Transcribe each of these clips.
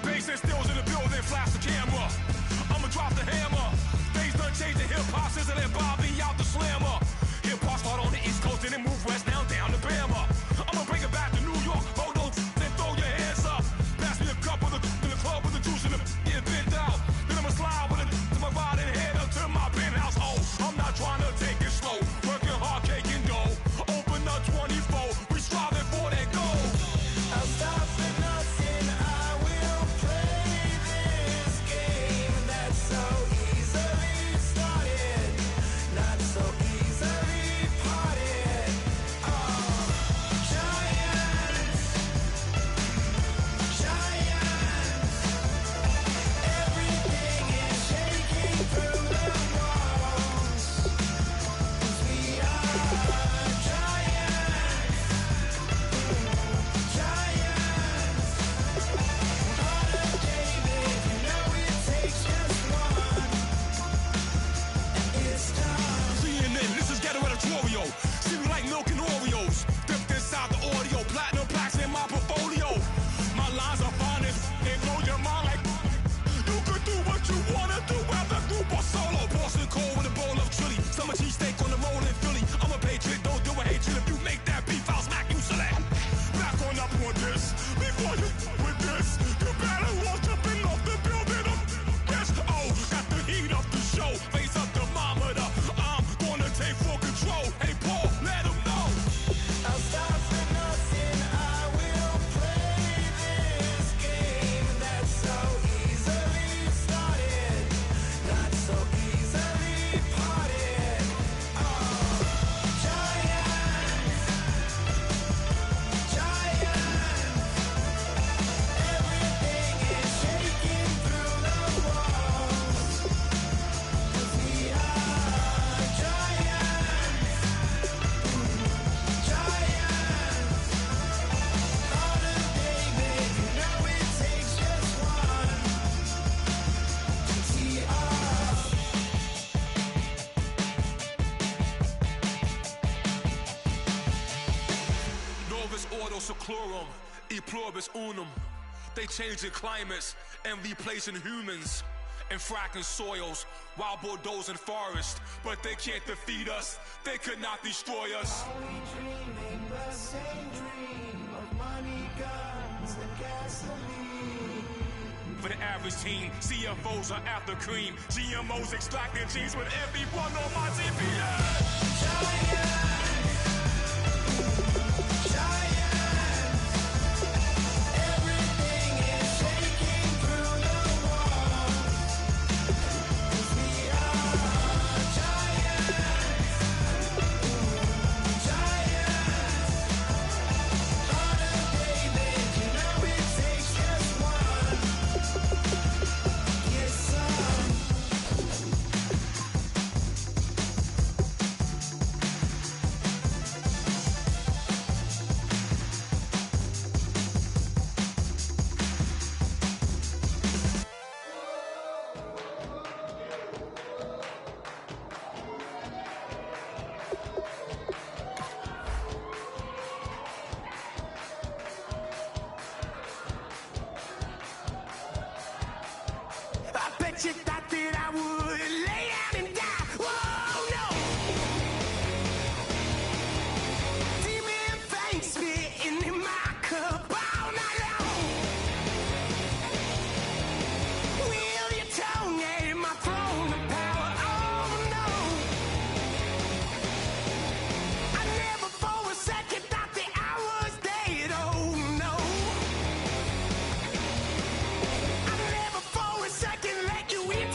Bass and stills in the building, flash the camera. I'ma drop the hammer. Things done changed in hip-hop since I let Bobby out the slammer. Hip-hop start on the East Coast and then move west now down to Bama. I'ma bring it back to New York, hold on, then throw your hands up. Pass me a cup of the in the club with the juice in the get bent out. Then I'ma slide with it to my ride and head up to my penthouse. Oh, I'm not trying to take it slow, working hard, cake and dough. Open up 24, we striving for that goal. I'll stop for nothing, I will play this game that's so easily started, not so easily parted. Giants, everything is shaking through the walls, 'cause we are giants. Heart of David, you know it takes just one, and it's time. CNN, this is ghetto editorial. See me like milk and Oreos. Dipped inside the audio, platinum plaques in my portfolio. My lines are fine as they blow your mind like you could do what you wanna do, whether group or solo. Boston cold with a bowl of chili. Summer cheesesteak on the roll in Philly. I'm a patriot, don't do a hatred. If you make that beef, I'll smack you silly. Back on up on this. Before you with this, you better walk jumping off the building of this. Oh, got the heat up the show. Face up thermometer. I'm gonna take full control. Hey Paul, let him know. I'll stop for nothing, I will play this game that's so easily started, not so easily parted. Giants, everything is shaking through the walls, 'cause we are giants. Heart of David, you know it takes just one to tee off. Novus ordo seclorum, e pluribus unum. They changing climates and replacing humans and fracking soils, wild bulldozing forests. But they can't defeat us, they could not destroy us. Are we dreaming the same dream of money, guns, and gasoline? For the average team, CFOs are after cream. GMOs extracting genes with everyone on my GPS. Everything is shaking through the walls, 'cause we are giants. Heart of David, you know it takes just one. Yes, son. I bet you thought that I would lay down and die. Whoa, no! Demon fangs spitting in my cup all night long. Wheel your tongue at my throne of power. Oh no! I never for a second thought that I was dead. Oh no! I never for a second let you into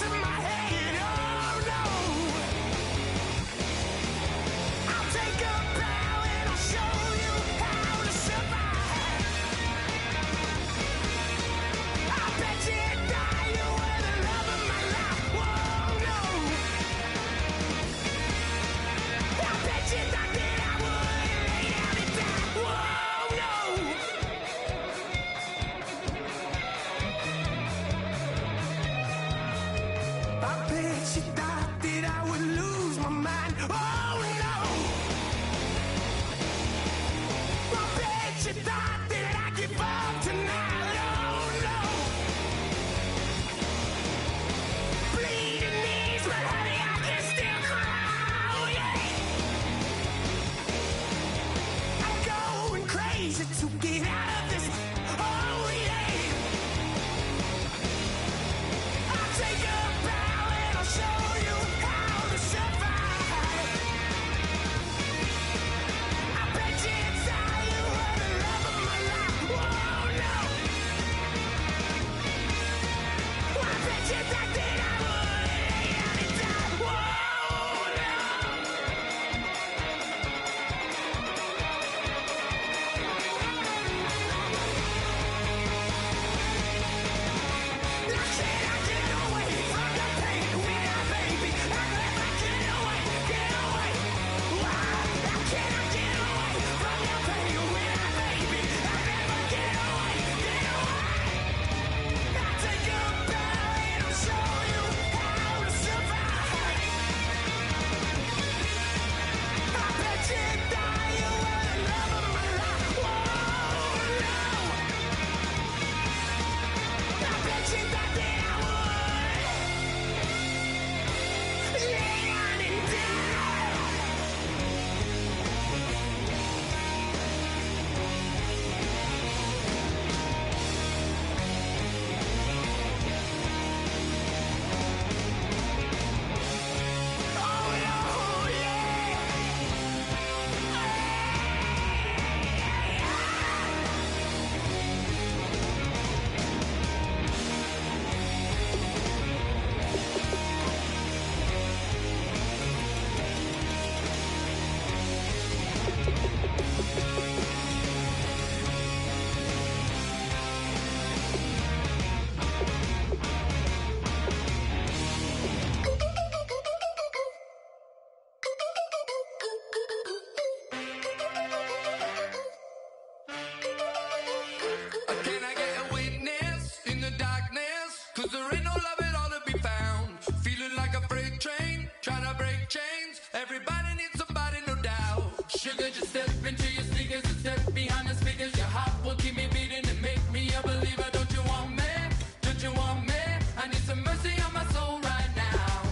Everybody needs somebody, no doubt. Sugar, just step into your sneakers and step behind the speakers. Your heart will keep me beating and make me a believer. Don't you want me? Don't you want me? I need some mercy on my soul right now.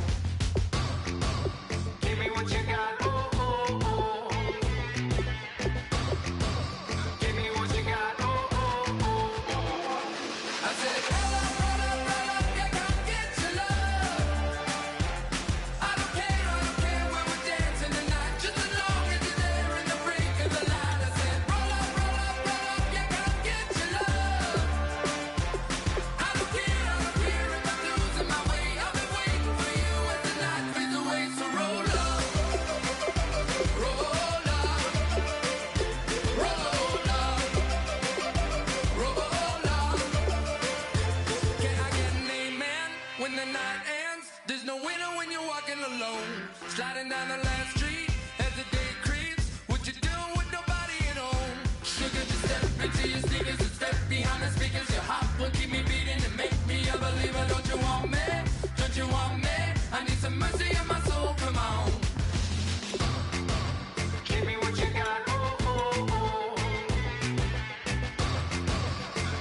Give me what you got, oh, oh, oh. Give me what you got, oh, oh, oh, oh. I said, roll up, roll up, roll up, yeah, come get your love. I don't care where we're dancing tonight, just as long as you're there in the brink of the light. I said, roll up, roll up, roll up, yeah, come get your love. I don't care if I'm losing my way. I've been waiting for you as the night fades away. So roll up, roll up, roll up, roll up. Can I get an amen when the night ends? There's no winner when you're walking alone. Sliding down the last street as the day creeps. What you doing with nobody at home? Sugar, just step into your sneakers and step behind the speakers. Your heart will keep me beating and make me a believer. Don't you want me? Don't you want me? I need some mercy on my soul. Come on. Give me what you got. Oh, oh, oh.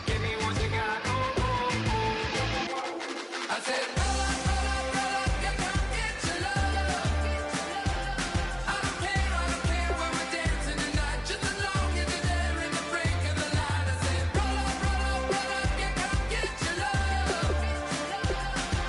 Give me what you got. Oh, oh, oh. I said, roll up, roll up, roll up, yeah, come get your love. I don't care where we're dancing tonight, just as long as you're there in the break of the light. I said, roll up, roll up, roll up, yeah, come get your love. I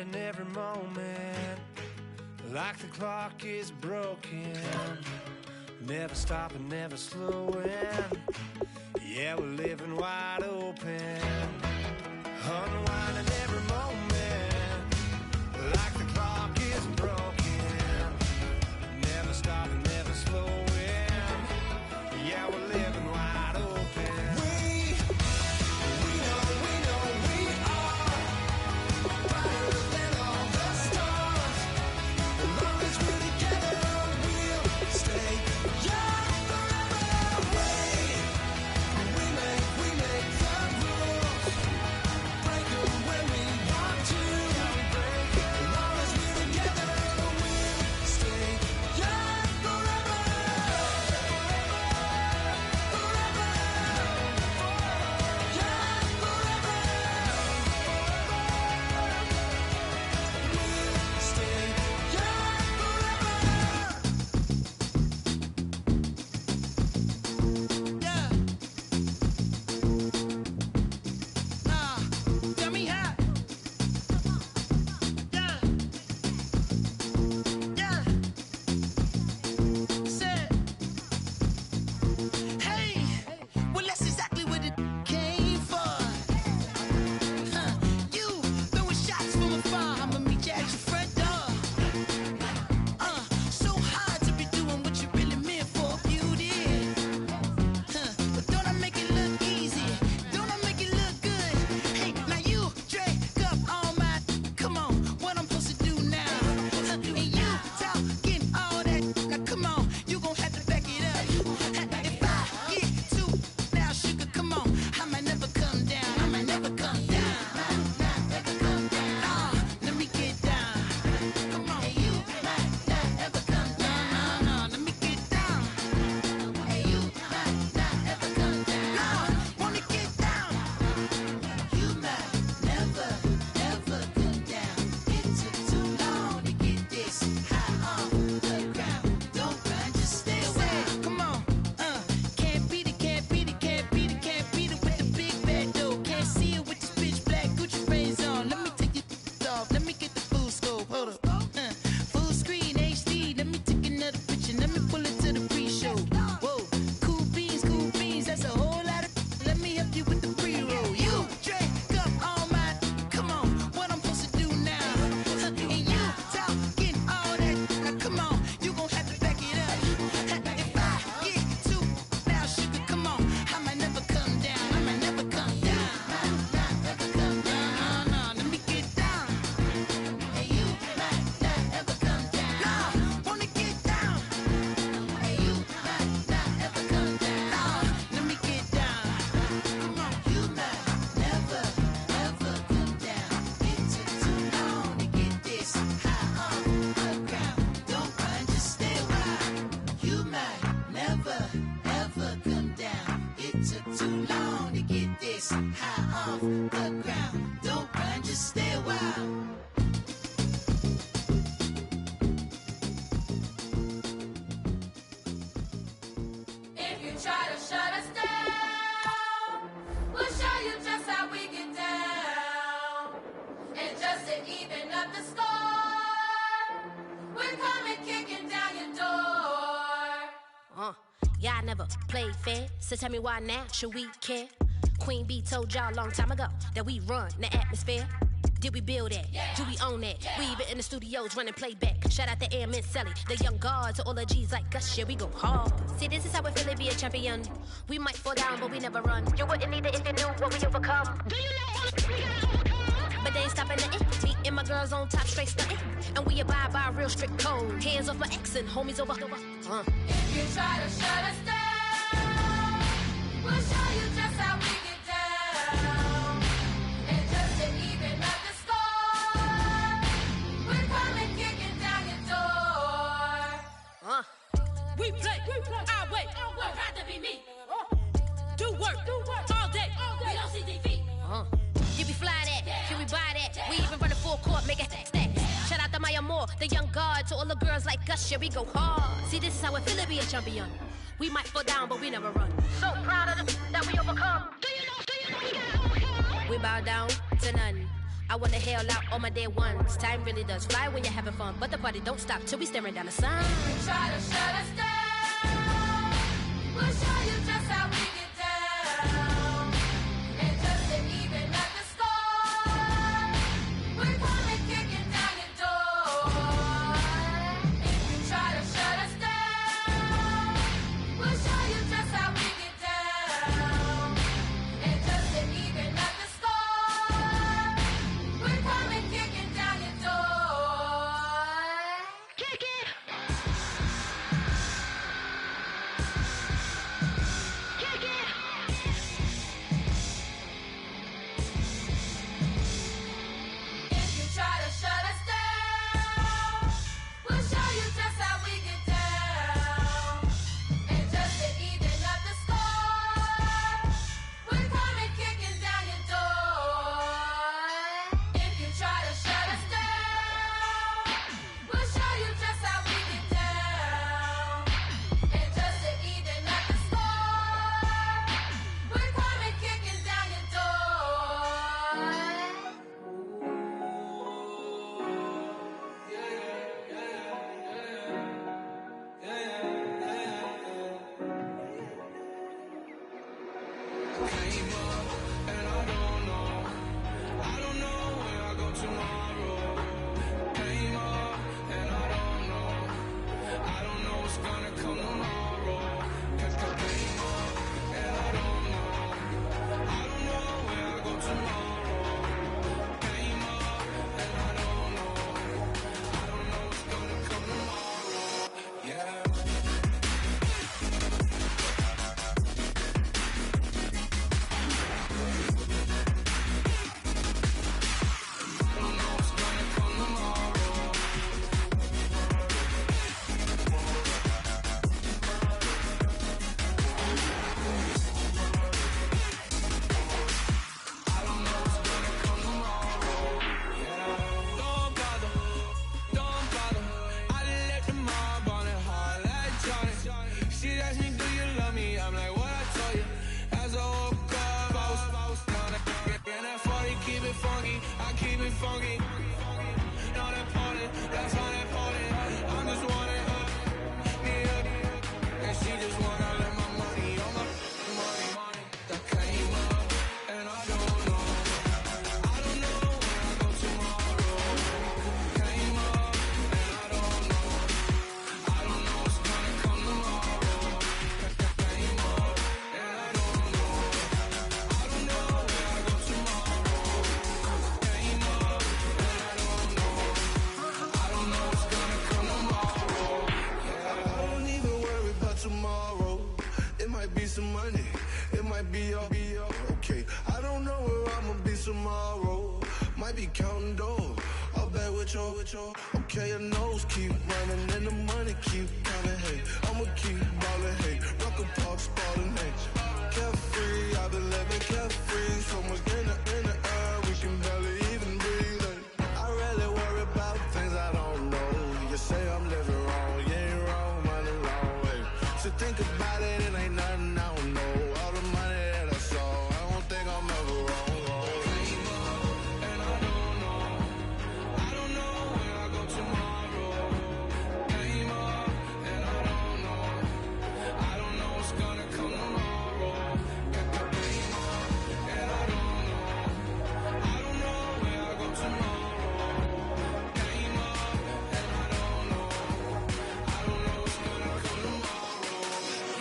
unwinding every moment, like the clock is broken. Never stopping, never slowing. Yeah, we're living wide open, unwinding every moment, like the clock is broken. Never stopping, never slowing. Yeah, we're living wide open. We know we are brighter than all the stars. As long as we're together, we'll stay young forever. We make the rules, break them when we want to. As long as we're together, we'll stay young forever. Y'all never played fair, so tell me why now should we care? Queen B told y'all a long time ago that we run the atmosphere. Did we build that? Yeah. Do we own that? Yeah. We even in the studios running playback. Shout out to Airman Sally, the young guard, to all the G's like us. Yeah, we go hard. See, this is how we feel to be a champion. We might fall down, but we never run. You wouldn't need it if you knew what we overcome. Do you know what we overcome? But they ain't stopping nothing. Me and my girls on top, straight stunting. And we abide by a real strict code. Hands off my ex and homies over. If you try to shut us down, we'll show you just how we get down. And just to even up the score, we're coming kicking down your door. We play our way. Would rather be me. Do work all day. We don't see defeat. Can we fly that? Yeah. Can we buy that? Yeah. We even run a full court, make it stack. Shout out to Maya Moore, the young guard, to all the girls like us. Yeah, we go hard. See, this is how it feel to be a champion. We might fall down, but we never run. So proud of the that we overcome. Do you know we gotta overcome? We bow down to none. I wanna hail out all my dead ones. Time really does fly when you're having fun, but the party don't stop till we staring down the sun. Try to shut us down. We'll show you just how we get down. And just to even up the score, we're coming kicking down your door. If you try to shut us down, we'll show you just how we get down. And just to even up the score, we're coming kicking down your door. Kick it! Kick it! If you try to shut us down, we'll show you just how we get down. And just to even up the score, we're coming kicking down your door. If you try to shut us down, we'll show you just how we get down. And just to even up the score, we're coming kicking down your door. Came up and I don't know where I go tomorrow. Came up and I don't know what's gonna come tomorrow. Came up and I don't know where I go tomorrow. Came up and I don't know what's gonna come tomorrow. Yeah. Don't bother. I let the mob on it hard like Johnny. She asked me, do you love me? I'm like, what I told you. As I woke up, I was on it. And that 40, keep it funky. I keep it funky. Know that party, that's how that party. I'm just wanting her, me up. And she just wanna let my money on my money. That came up, and I don't know where I go tomorrow. Came up, and I don't know what's gonna come tomorrow. Came up, and I don't know where I go tomorrow. Came up, and I don't know what's gonna come tomorrow. I don't even worry about tomorrow. It might be some money, it might be all okay. I don't know where I'ma be tomorrow. Might be counting doors. I'll bet with your. Okay, your nose keep running and the money keep coming. Hey, I'ma keep ballin'. Hey, rock a park, spallin'. Hey, carefree, I've been living carefree. So much in the air, we can barely even breathe. Hey, I really worry about things I don't know. You say I'm living wrong, you ain't wrong, money long way. So think about it, it ain't nothing I don't know. All the money that I saw, I don't think I'm ever wrong. Came up and I don't know where I go tomorrow. Came up and I don't know what's gonna come tomorrow. Came up and I don't know where I go tomorrow. Came up and I don't know what's gonna come tomorrow.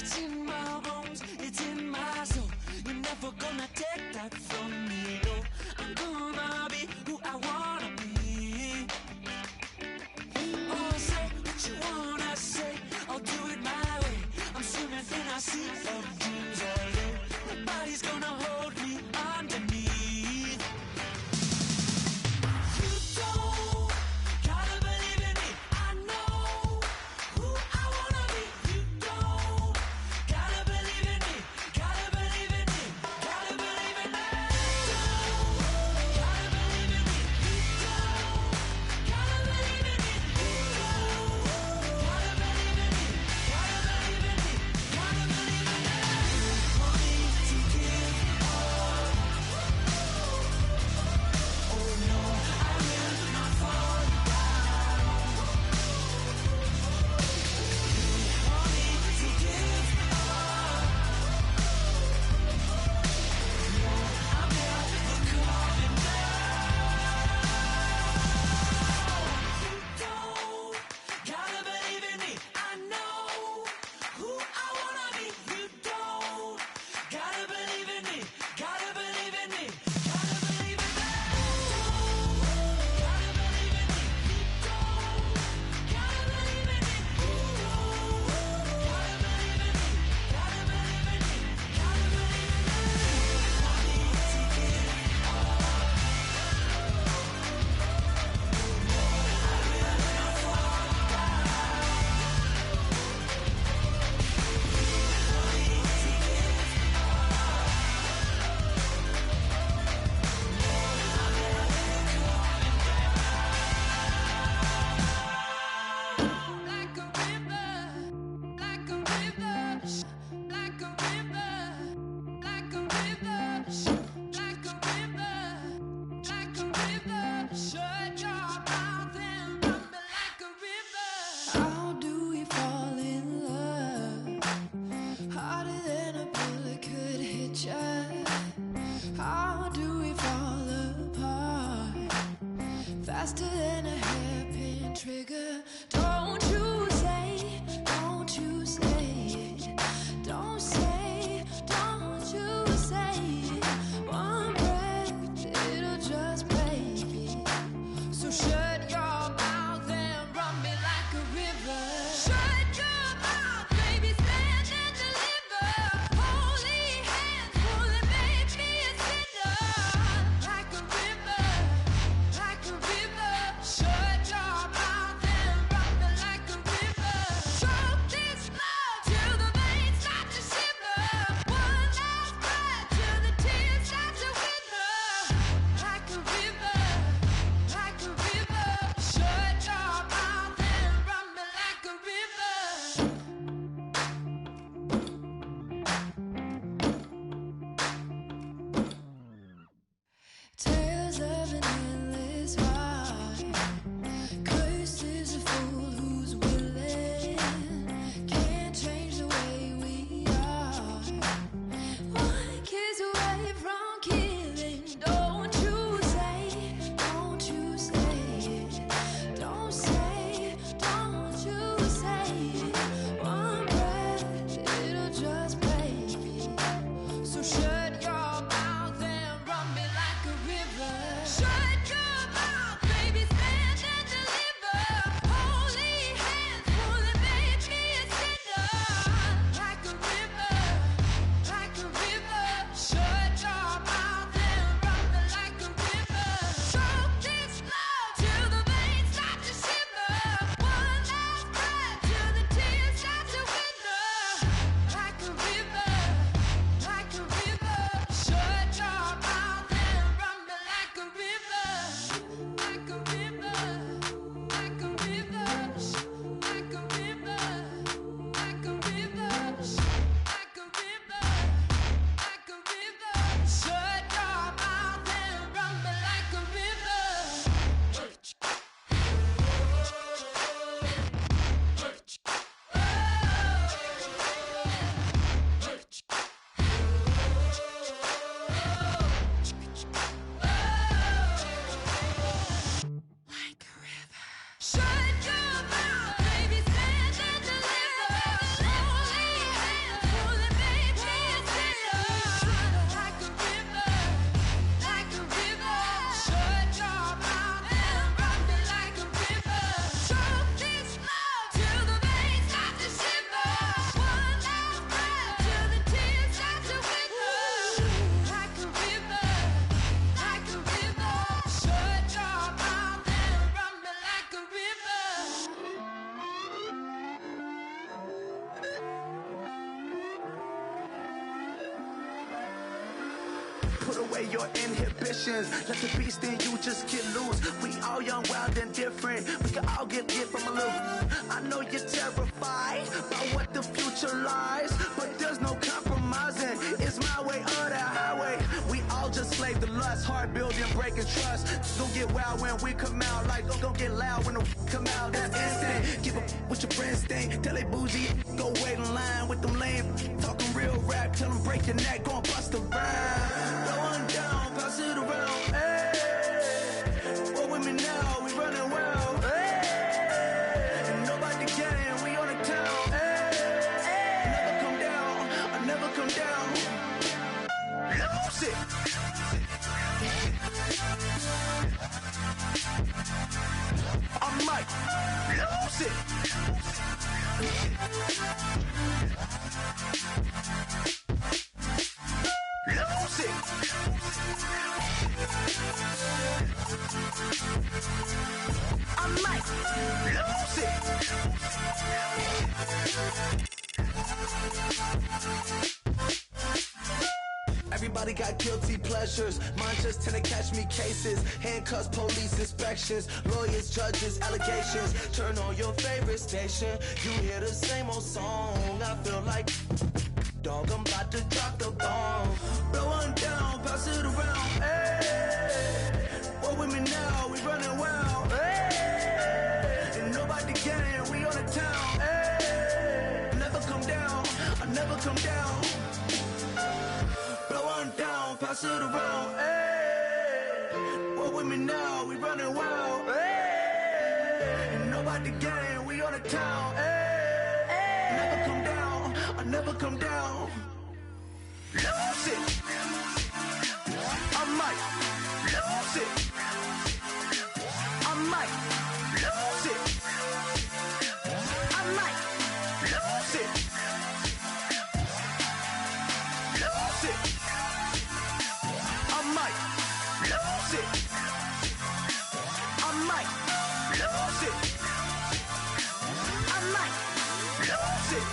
It's in my bones, it's in my soul. You're never gonna take that from me, no. I'm gonna be who I wanna be. Oh, say what you wanna say, I'll do it my way. I'm swimming in a sea of dreams all day. Nobody's gonna hold me underneath. You don't gotta believe in me. I know who I wanna be. You don't gotta believe in me. Gotta believe in me. Gotta believe in me. You don't gotta believe in me. You don't gotta believe in me. You don't gotta believe in me. Gotta believe in me. Gotta believe in me. Want me to give up? Oh no, I will not fall down. Want me to give up? No, I'm never coming down. You don't gotta believe in me. I know who I wanna be. You don't gotta believe in me. Gotta believe in me. Gotta believe in me. Gotta believe in me. You don't gotta believe in me. You don't gotta believe in me. Gotta believe in me. Gotta believe in me. Want me to give up? I will not fall down. Want me to give Like a river, like a river, like a river, like a river, like a river, like a river. Shut your mouth and run me like a river. How do we fall in love? Harder than a bullet could hit ya. How do we fall apart? Faster than a hairpin trigger. Don't you say, don't you say it. Don't say, don't you say it. One breath, it'll just break it. So shut your mouth and run me like a river. Shut your mouth, baby, stand and deliver. Holy hands, pulling, make me a sinner. Like a river, like a river. Shut away your inhibitions. Let the beast in you just get loose. We all young, wild, and different. We can all get from a little. I know you're terrified by what the future lies, but there's no compromising. It's my way or the highway. We all just slave the lust, heart building, breaking trust. Don't get wild when we come out, like don't get loud when the come out. That's instant. Give up what your friends think. Tell they bougie, go wait in line with them lame. Talking real rap, tell them break your neck, go and bust a rhyme. Go on down, pass it around. Hey, what with me now? We running wild. Hey, and nobody getting, we on the town. Hey, never come down, I never come down. Lose it. I might lose it. Lose it. I might lose it. Everybody got guilty pleasures. Mine just tend to catch me cases. Handcuffs, police inspections, lawyers, judges, allegations. Turn on your favorite station. You hear the same old song. I feel like, dog, I'm about to drop the bomb. Blow one down, pass it around. Hey, what with me now? We running wild. Hey, and nobody getting, we on the town. Hey, never come down, I never come down. Blow one down, pass it around. Hey, what with me now? We running wild. Hey, and nobody getting, we on the town. Hey, never come down, I never come down. Lose it. I might lose it. I might lose it. I might lose it. Lose it. I might lose it. I might lose it. I might lose it.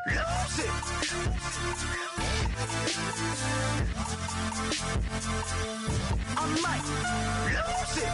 Lose it. I might lose it.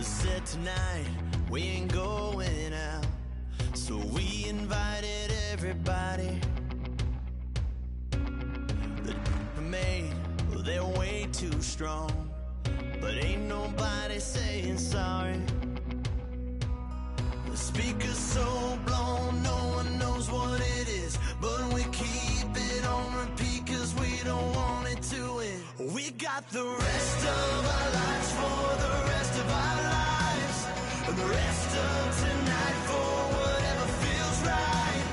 Said tonight we ain't going out, so we invited everybody. The made, well, they're way too strong, but ain't nobody saying sorry. The speaker's so blown, no one knows what it is, but we keep it on repeat cause we don't want it to end. We got the rest of our lives for the rest of our lives, and the rest of tonight for whatever feels right.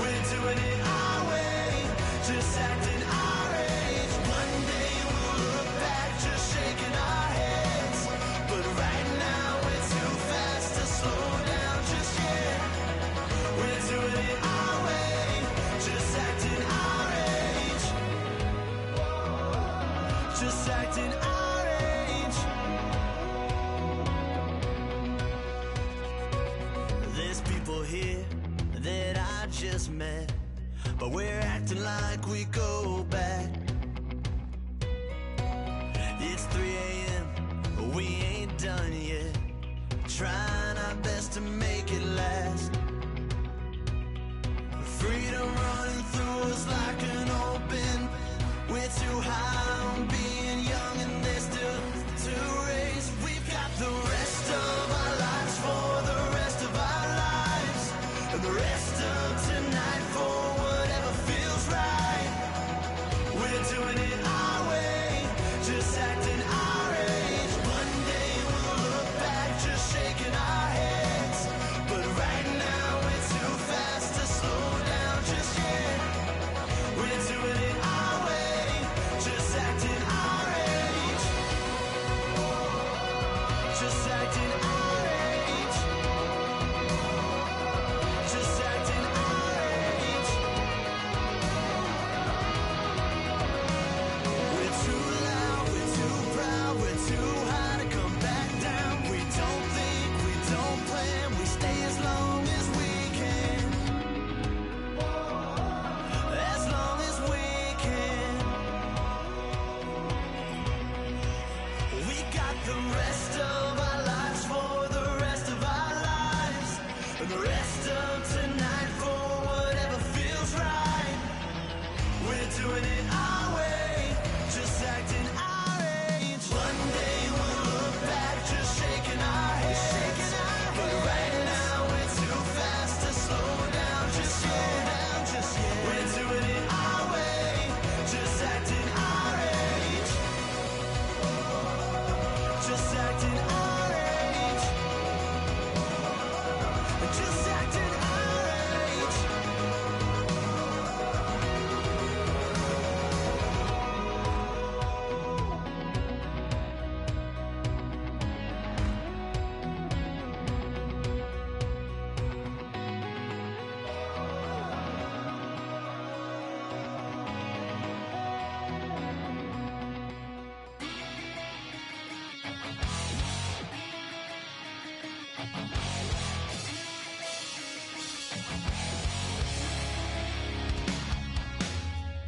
We're doing it our way, just acting our age. One day we'll look back just shaking our heads, but right now we're too fast to slow down just yet. We're doing it our way, just acting our age, just acting our age. There's people here that I just met, but we're acting like we go back. It's 3 a.m., we ain't done yet. just acting our age. One day we'll look back, just shaking our heads. But right now we're too fast to slow down just yet. We're doing it our way, just acting our age. Just acting our age. Just acting our age. We're too loud, we're too proud, we're too high to come back down. We don't think, we don't plan, we stay as long as we can. As long as we can. We got the rest of our lives for the rest of our lives. And the rest of tonight for whatever feels right. We're doing it our way, just acting our age. One day we'll look back, just shaking our heads. But right now we're too fast to slow down just yet. We're doing it our way, just acting our age. Just acting our age. Just acting our age.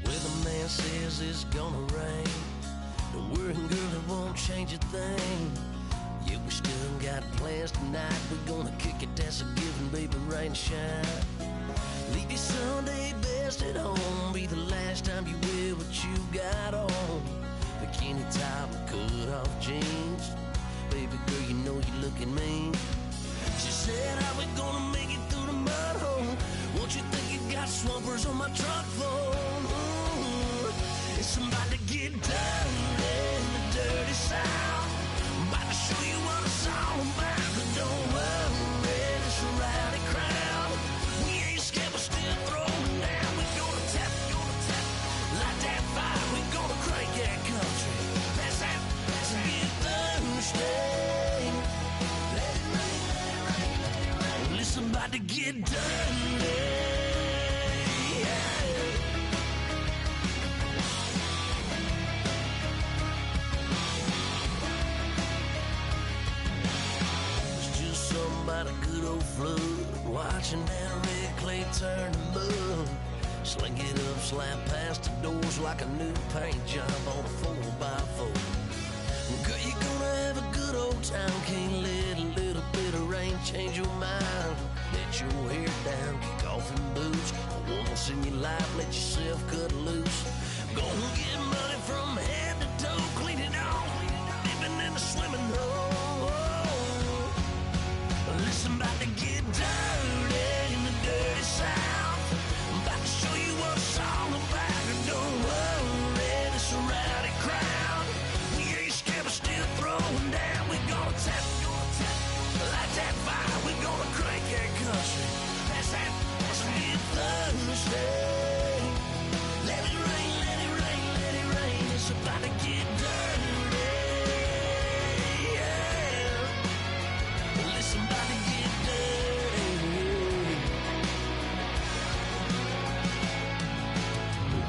Weatherman says it's gonna rain. Don't worry, girl, it won't change a thing. Yeah, we still got plans tonight. We're gonna kick it, that's a given, baby, rain and shine. Leave your Sunday best at home. Be the last time you wear what you got on. Bikini top and cut off jeans. Baby girl, you know you're looking mean. She said, how we gonna make it through the mud hole? Won't you think you got swampers on my truck phone? Ooh, it's about to get dirty in the dirty south. I'm about to show you what it's all about. But don't worry, it's a rowdy crowd. We ain't scared, we're still throwing down. We're gonna tap, light that fire. We're gonna crank that country. Pass that, and get thirsty. Let it rain, let it rain, let it rain. Well, it's about to get dirty. Yeah. It's just something about a good old flood. Watching that red clay turn to mud. Sling it up, slap past the doors like a new paint job on a 4x4. Girl, you're gonna have a good old time. Can't let a little bit of rain change your mind. Let your hair down, kick off in boots. Once in your life, let yourself cut loose. Go and get money from head to toe. Clean it off, dipping in the swimming hole. Listen, about to get dirty in the dirty south. I'm about to show you what it's all about. And don't worry, it's a rowdy crowd. We ain't scared, we're still throwing down. We're gonna tap, light that fire. We're gonna crank that country. Pass that, and get thirsty. Let it rain, let it rain, let it rain. It's about to get dirty. Yeah. Listen, about to get dirty.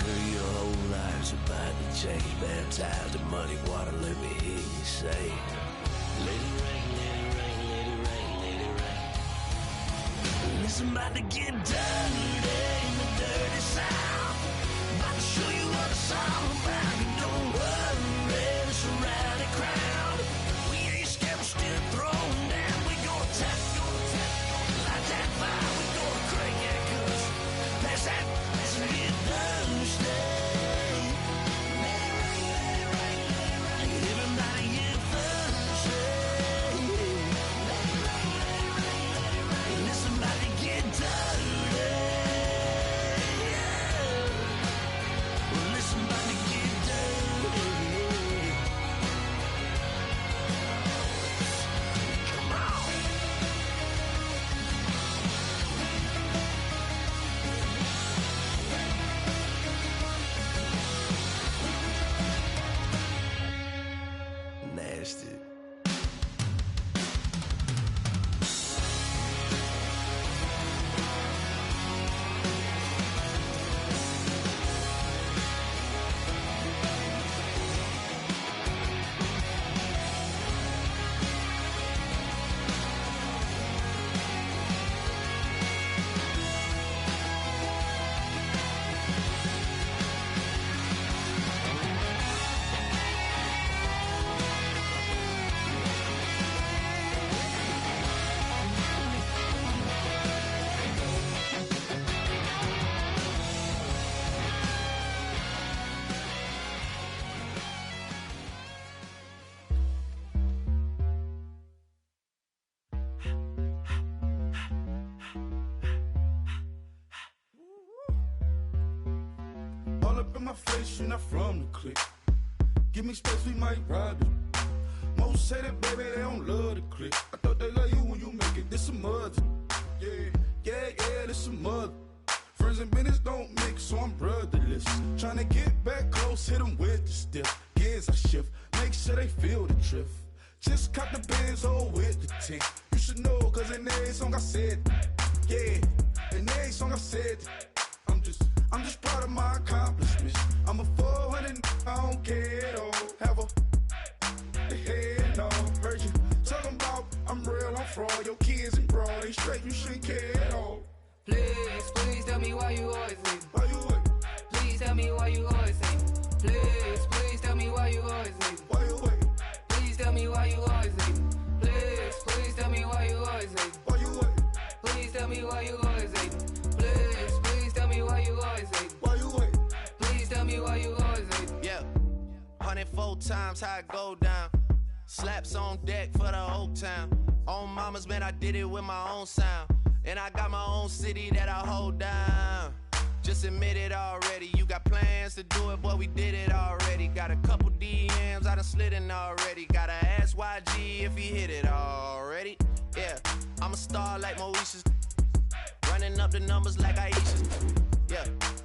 Girl, your whole life's about to change. Baptized in muddy water, let me hear you say, let it rain, let it rain, let it rain, let it rain. Listen, about to get dirty in the dirty south. About to show you what it's all about. And don't worry, it's a rowdy crowd. We ain't scared, we're still throwing down. We gonna tap, light that fire. We gonna crank that country. Pass that, and get thirsty. Let it rain, let it rain, let it rain. Everybody get thirsty. Let it rain, let it rain, let it rain. Listen, about to get dirty. Yeah. Listen, about to get bastard. All up in my face, you're not from the clique. Give me space, we might ride it. Most say that, baby, they don't love the clique. I thought they love you when you make it. This some mud. Yeah, this some mud. Friends and business don't mix, so I'm brotherless. Tryna get back close, hit them with the stiff. Gears I shift, make sure they feel the drift. Just cop the Benz, oh, with the tint. You should know, cause in every song I said, yeah, in every song I said, I'm just proud of my accomplishments. I'm a 400, I don't care at all. Have a head no. Heard you talking about I'm real, I'm fraud. Your kids and broad, they straight, you shouldn't care at all. Please tell me why you always leave. Why you wait? Please tell me why you always leave. Please tell me why you always leave. Why you wait? Please tell me why you always leave. Please tell me why you always leave. Why you wait? Please tell me why you always leave. Please tell me why you always leave. Why you wait? Please tell me why you always leave. Yeah, 104 times how it go down. Slaps on deck for the whole town. On mamas, man, I did it with my own sound. And I got my own city that I hold down. Just admit it already. You got plans to do it, boy, we did it already. Got a couple DMs, I done slid in already. Gotta ask YG if he hit it already. Yeah, I'm a star like Moesha's. Running up the numbers like Aisha's. Yeah,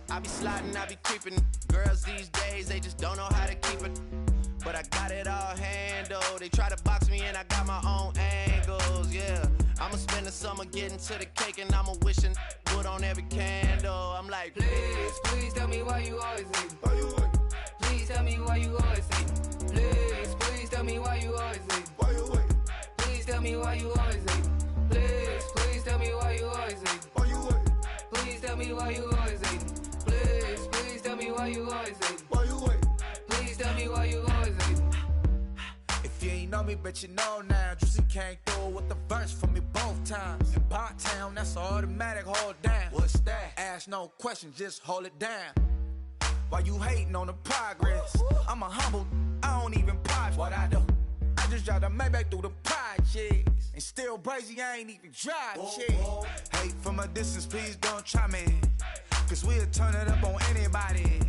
I be sliding, I be creeping. Girls these days, they just don't know how to keep it. But I got it all handled. They try to box me and I got my own angles, yeah. I'ma spend the summer getting to the cake and I'ma wishing wood on every candle. I'm like, Please tell me why you always leave. Why you wait? Please tell me why you always leave. Please tell me why you always leave. Why you wait? Please tell me why you always leave. Please tell me why you always leave. Why you wait? Please tell me why you always leave. Please tell me why you always leave. Why you wait? Please tell me why you always leave. If you ain't know me, bet you know now. Juicy came through with the verse for me both times. In Bot Town, that's automatic, hold down. What's that? Ask no question, just hold it down. Why you hating on the progress? I'm a humble, I don't even pop. What I do? I just drive the Maybach through the projects. And still brazy, I ain't even drive shit. Hate from a distance, please don't try me. Cause we'll turn it up on anybody.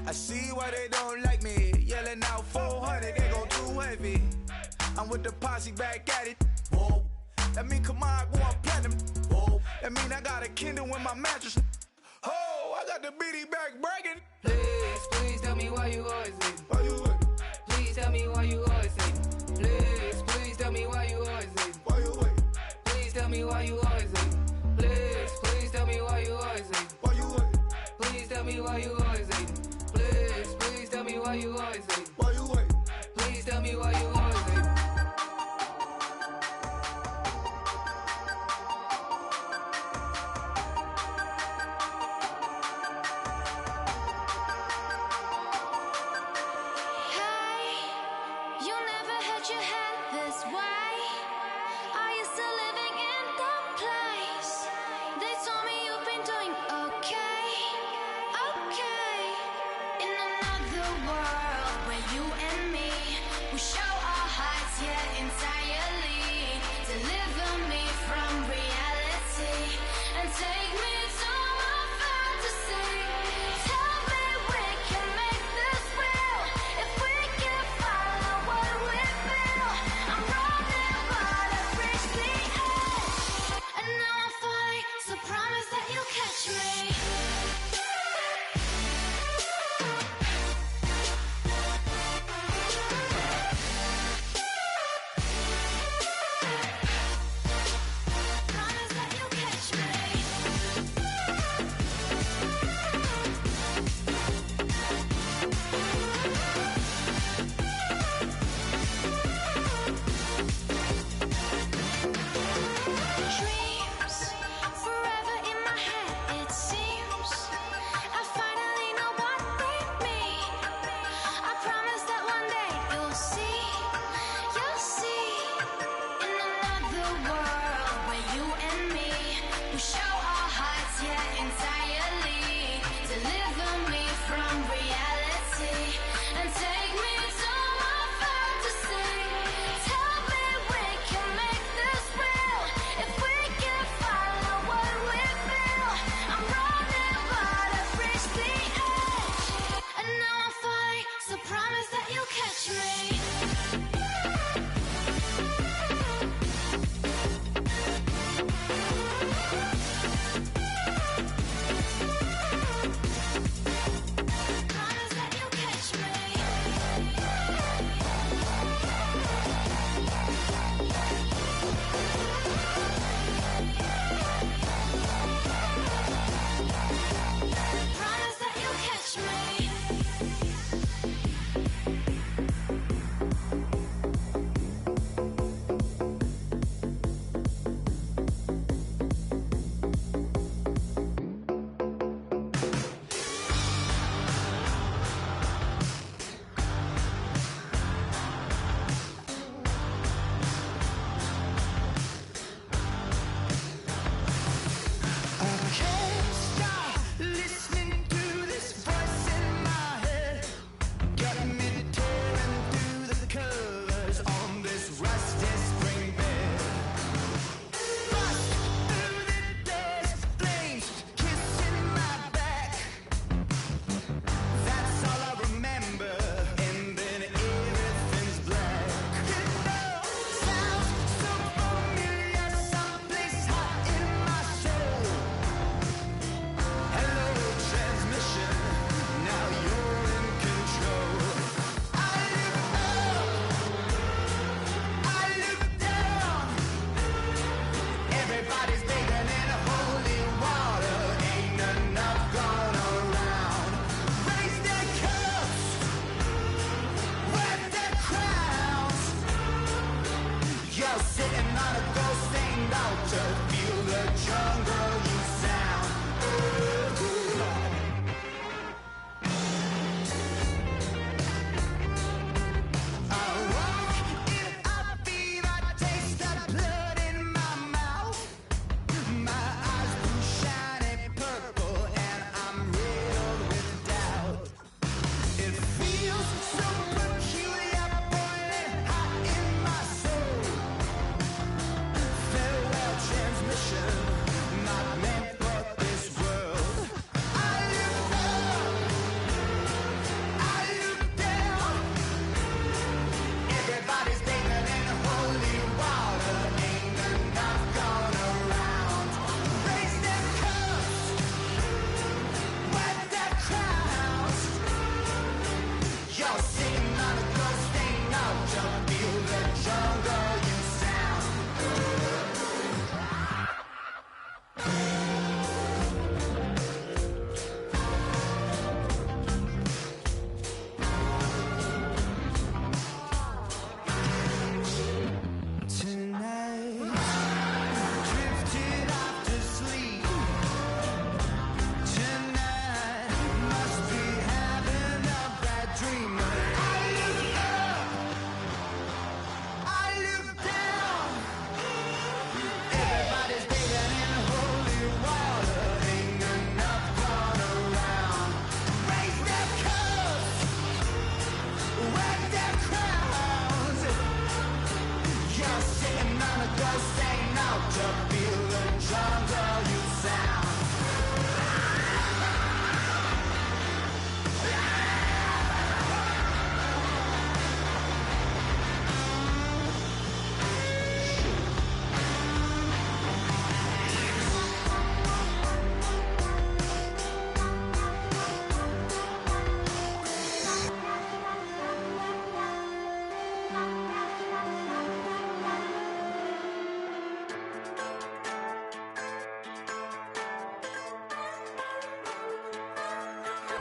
I see why they don't like me. Yelling out 400, they go too heavy. I'm with the posse back at it. Whoa. That mean come on, go on platinum. Whoa. That mean I got a Kindle in my mattress. Oh, I got the BD back bragging. Please tell me why you always leave. Why you wait? Please tell me why you always leave. Please tell me why you always leave. Why you wait? Please tell me why you always leave. Please tell me why you always leave. Why you wait? Please tell me why you always leave. Please tell me why you always leave. Why you wait? Please tell me why you always leave. Hey, you never had your head this way. Are you still living in that place? They told me you've been doing okay, okay. In another world where you and me, we show our hearts, yeah, entirely. Deliver me from reality and take me to my fantasy. Tell me we can make this real if we can follow what we feel. I'm running, but I've reached the edge, and now I'm falling. So promise that you'll catch me.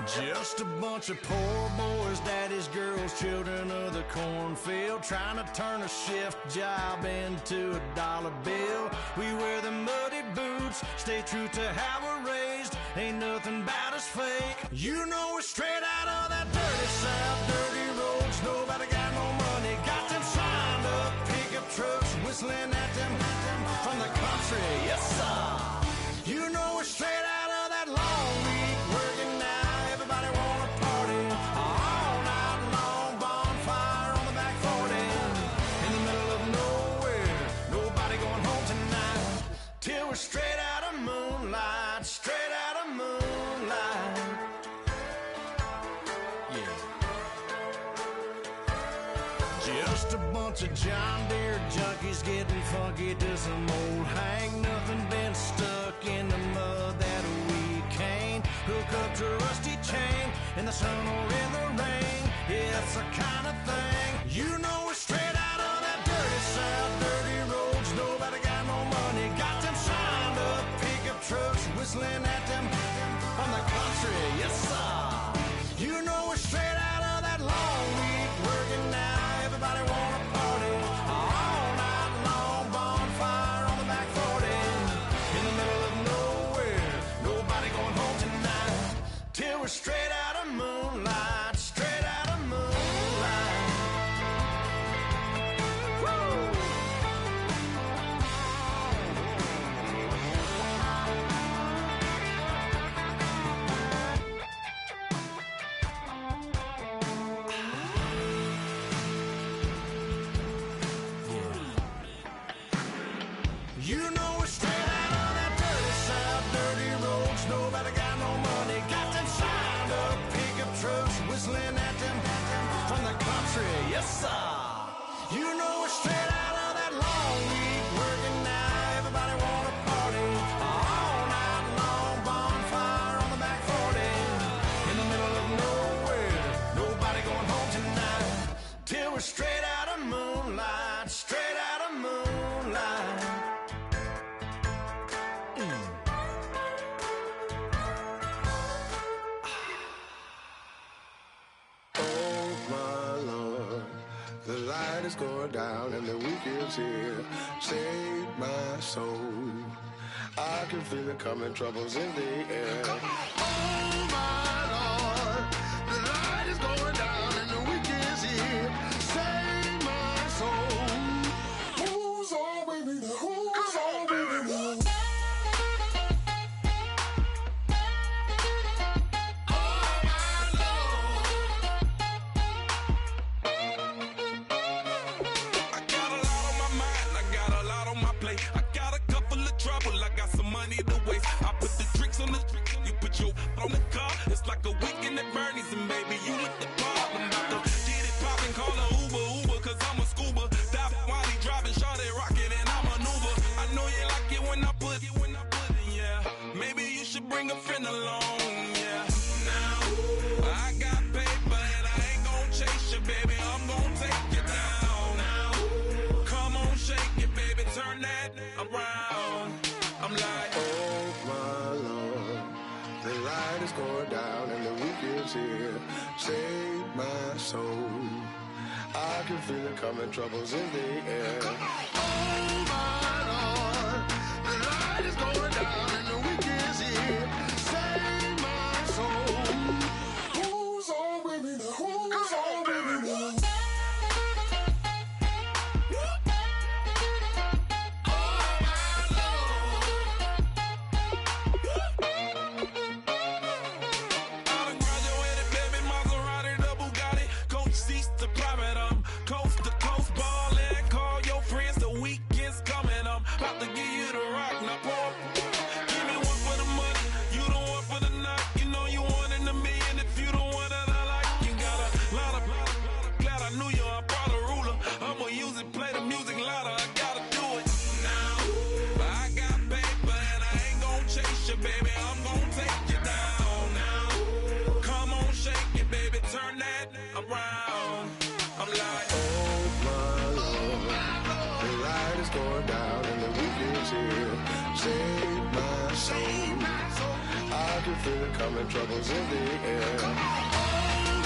Just a bunch of poor boys, daddies, girls, children of the cornfield, trying to turn a shift job into a dollar bill. We wear the muddy boots, stay true to how we're raised. Ain't nothing about us fake. You know we're straight out of that dirty south, dirty roads. Nobody got no money, got them signed up pickup trucks, whistling at them from the country. Yes, sir. You know we're straight out of that long week working now. Everybody wanna party all night long. Bonfire on the back 40 in the middle of nowhere. Nobody going home tonight till we're straight out of moonlight. Straight out of moonlight. Yeah. Just a bunch of John Deere junkies getting funky to some old hang. Nothing been stuck in the mud that we can't hook up to a rusty chain in the sun or in the rain. Yeah, that's the kind of thing. You know we're straight out of that dirty south, dirty roads. Nobody got no money, got them signed up pickup trucks, whistling at them from the country. Yes, sir. You know we're straight out of that long week working now. Everybody wanna party all night long. Bonfire on the back 40 in the middle of nowhere. Nobody going home tonight till we're straight out of moonlight. Straight out of moonlight. Woo! You know we're straight out of that dirty south, dirty roads. Nobody got no money, got them signed up pickup trucks, whistling at them from the country. Yes, sir. You know we're straight out of that long week working now. Everybody wanna party all night long. Bonfire on the back 40 in the middle of nowhere. Nobody going home tonight till we're straight out of moonlight. Straight out of moonlight. Oh my Lord, the light is going down and the week is here. Save my soul. I can feel it coming, troubles in the air. Oh my Lord, the light is going down and the week is here. Save my soul. Who's all with me now? Who's all with me now? I got a lot on my mind, I got a lot on my plate. I got a couple of trouble, I got some money to waste. I put the tricks on the you put your on the car. It's like a weekend at Bernie's and baby, you with the problem. About to get it poppin', call a Uber, cause I'm a scuba. Dive while he driving, shawty rockin' and I maneuver. I know you like it when I put it, yeah. Maybe you should bring a friend along, yeah. Now, I got paper and I ain't gon' chase you, baby. I'm gon' take you down. Now, come on, shake it, baby. Turn that around. I'm like, Oh my Lord, the light is going down and the week is here. Save my soul. I can feel it coming, troubles in the air. Oh my Lord, the light is going down and the week is here. Save my soul. Who's all with me now? Who's all with me now? I done graduated, baby, Maserati, the Bugatti, coach seats to private, coast to coast ballin'. Call your friends, the weekend's coming, about to give you the rock. Now pour, give me one for the money, you the one for the night. You know you one in a million if you the one that I like. You got a lot of, glad I knew you. I brought a ruler, I'ma use it, play the music louder. I gotta do it now. I got paper and I ain't gon' chase you, baby. I'm gon' take you down now. Come on, shake it, baby. Turn that around. I'm like, Oh my Lord, the light is going down and the week weekend's here. Save my soul. I can feel it coming, troubles in the air. Oh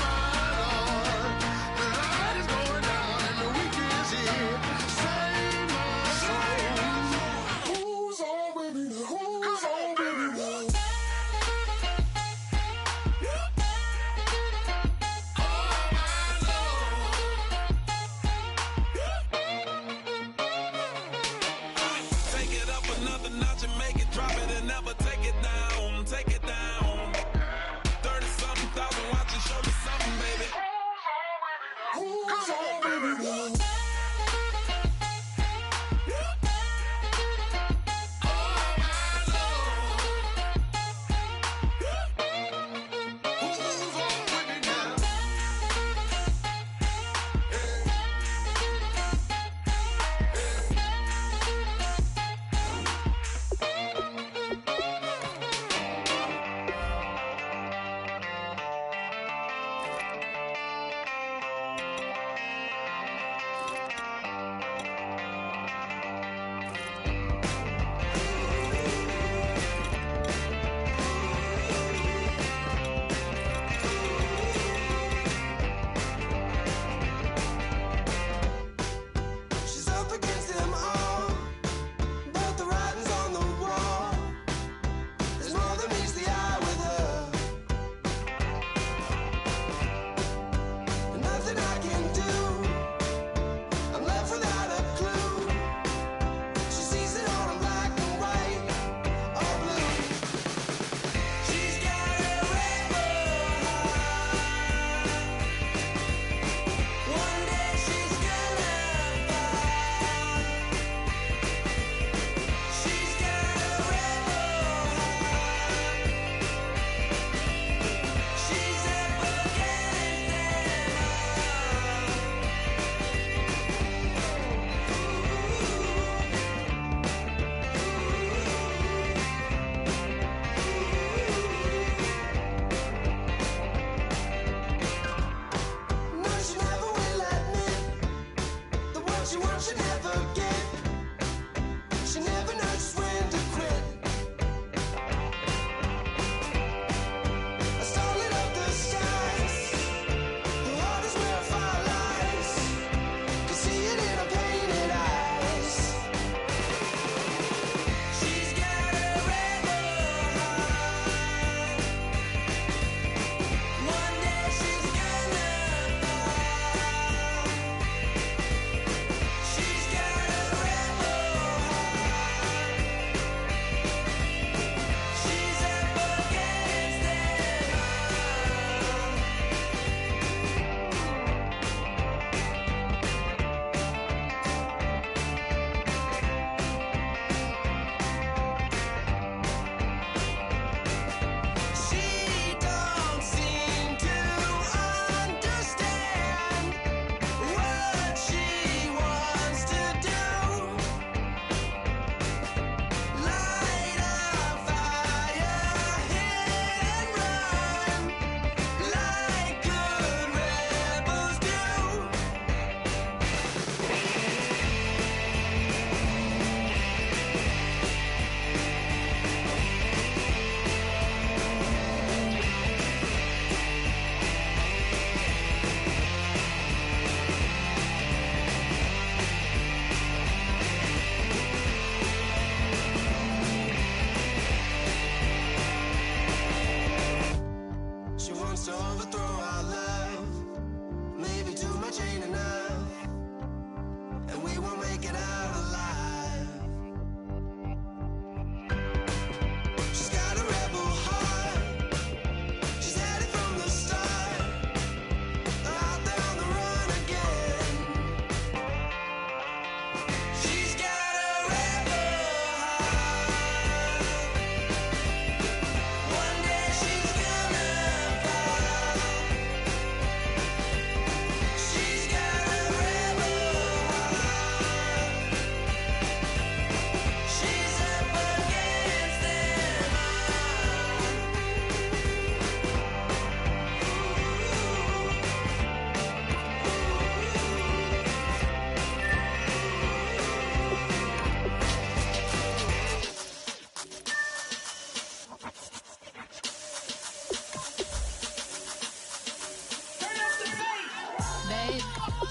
my Lord, the light is going down and the weekend's here. Save my soul. Who's on with me now? Who's on with me now? Take it up another notch and make it drop it and never take it down. Take it down. 30-something thousand watching, show me something, baby. Who's on with me now?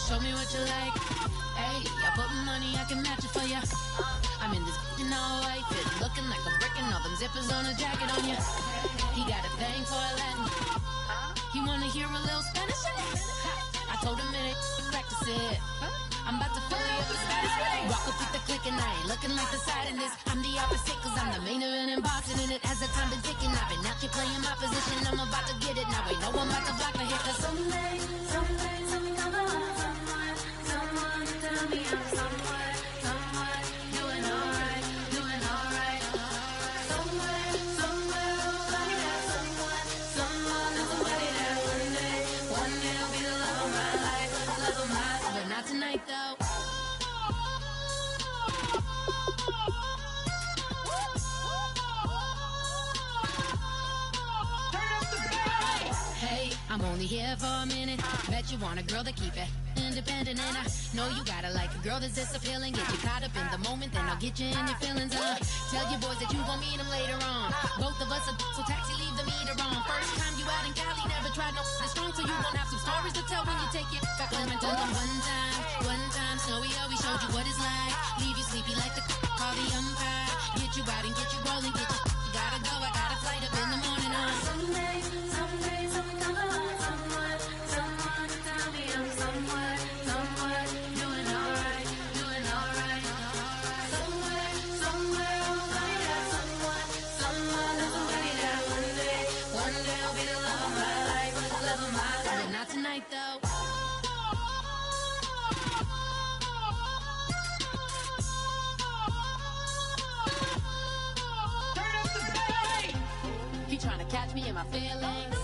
Show me what you like. Hey, I put money, I can match it for ya. I'm in this in all white fit, looking like a brick and all them zippers on a jacket on ya. He got a thing for a Latin. He wanna hear a little Spanish? I told him it ain't practice it. I'm about to fully up the status. Walk up with the click and I ain't looking like the side in this. I'm the opposite cause I'm the main event in boxing and it has the time been ticking. I've been out here playing my position. I'm about to get it now. Ain't no one about to block the hit cause someday I'm gonna find someone to tell me I'm somewhere, doing alright, doing alright. Somewhere I'll find out someone and somebody that one day will be the love of my life, but not tonight though. Hey, I'm only here for a minute. Bet you want a girl to keep it independent, and I know you gotta like a girl that's this appealing. Get you caught up in the moment, then I'll get you in your feelings. Tell your boys that you gon' meet them later on. Both of us are so taxi, leave the meter on. First time you out in Cali, never tried no this strong, so you gon' have some stories to tell when you take it back home and tell them one time, Snowy always showed you what it's like. Leave you sleepy like the call the umpire. Get you out and get you rolling, get you gotta go. I got a flight up in the morning on someday someone come along, someone to tell me I'm somewhere, doing alright. Somewhere I'll find out someone and somebody that one day will be the love of my life, but not tonight though. He tryna catch me in my feelings,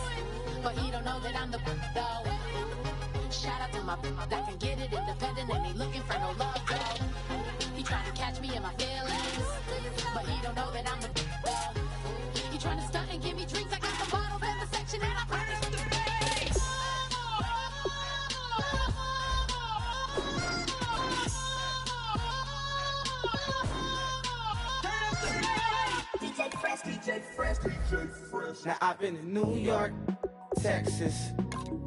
but he don't know that I'm the though. Shout out to my that can get it independent and ain't looking for no love though. He tryna catch me in my feelings, but he don't know that I'm the though. He tryna stunt and give me drinks. I got the bottles in the section and I promise to pay. DJ Fresh. Now I've been in New York, Texas,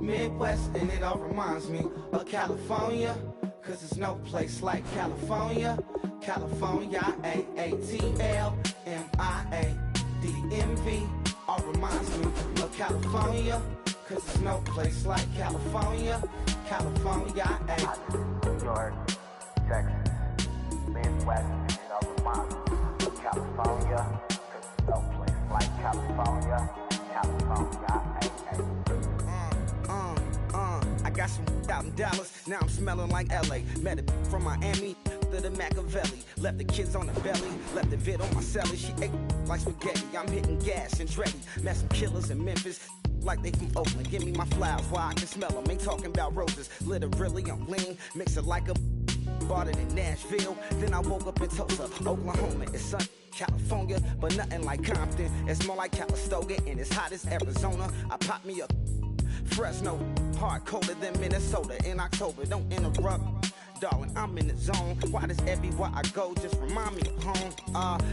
Midwest, and it all reminds me of California, cause there's no place like California. California, AATLMIADMV, all reminds me of California, cause there's no place like California. California, New York, Texas, Midwest, and it all reminds me of California. No place like California, I got some out in Dallas, now I'm smelling like LA. Met a from Miami to the Machiavelli. Left the kids on the belly, left the vid on my celly. She ate like spaghetti, I'm hitting gas and Dreddy. Met some killers in Memphis, like they from Oakland. Give me my flowers while I can smell them. Ain't talking about roses, literally I'm lean. Mix it like a bought it in Nashville. Then I woke up in Tulsa, Oklahoma. It's sunny. California, but nothing like Compton. It's more like Calistoga and it's hot as Arizona. I pop me a Fresno, hard colder than Minnesota in October. Don't interrupt, darling, I'm in the zone. Why does everywhere I go just remind me of home?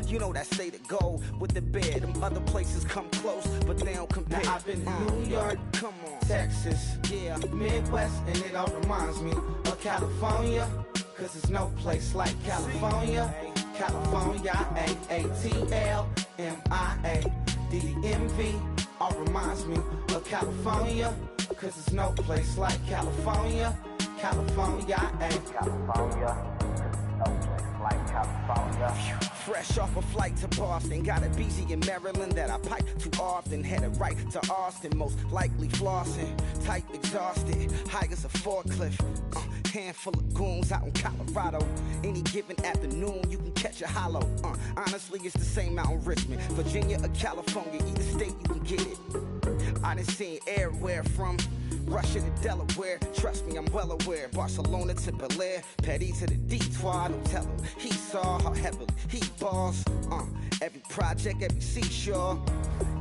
You know that state of gold with the bed. Them other places come close, but they don't compare. Now I've been in New York, come on, Texas, yeah, Midwest, and it all reminds me of California, cause there's no place like California. California, AATLMIADMV, all reminds me of California, cause there's no place like California. California, California, no place like California. Fresh off a flight to Boston, got a BZ in Maryland that I pipe too often. Headed right to Austin, most likely flossing. Tight, exhausted, high as a forklift. Handful of goons out in Colorado. Any given afternoon, you can catch a hollow. Honestly, it's the same out in Richmond, Virginia or California. Either state, you can get it. I done seen everywhere from Russia to Delaware. Trust me, I'm well aware. Barcelona to Bel Air, Petty to the Detroit. Don't tell him he saw how heavily he balls. Every project, every seashore.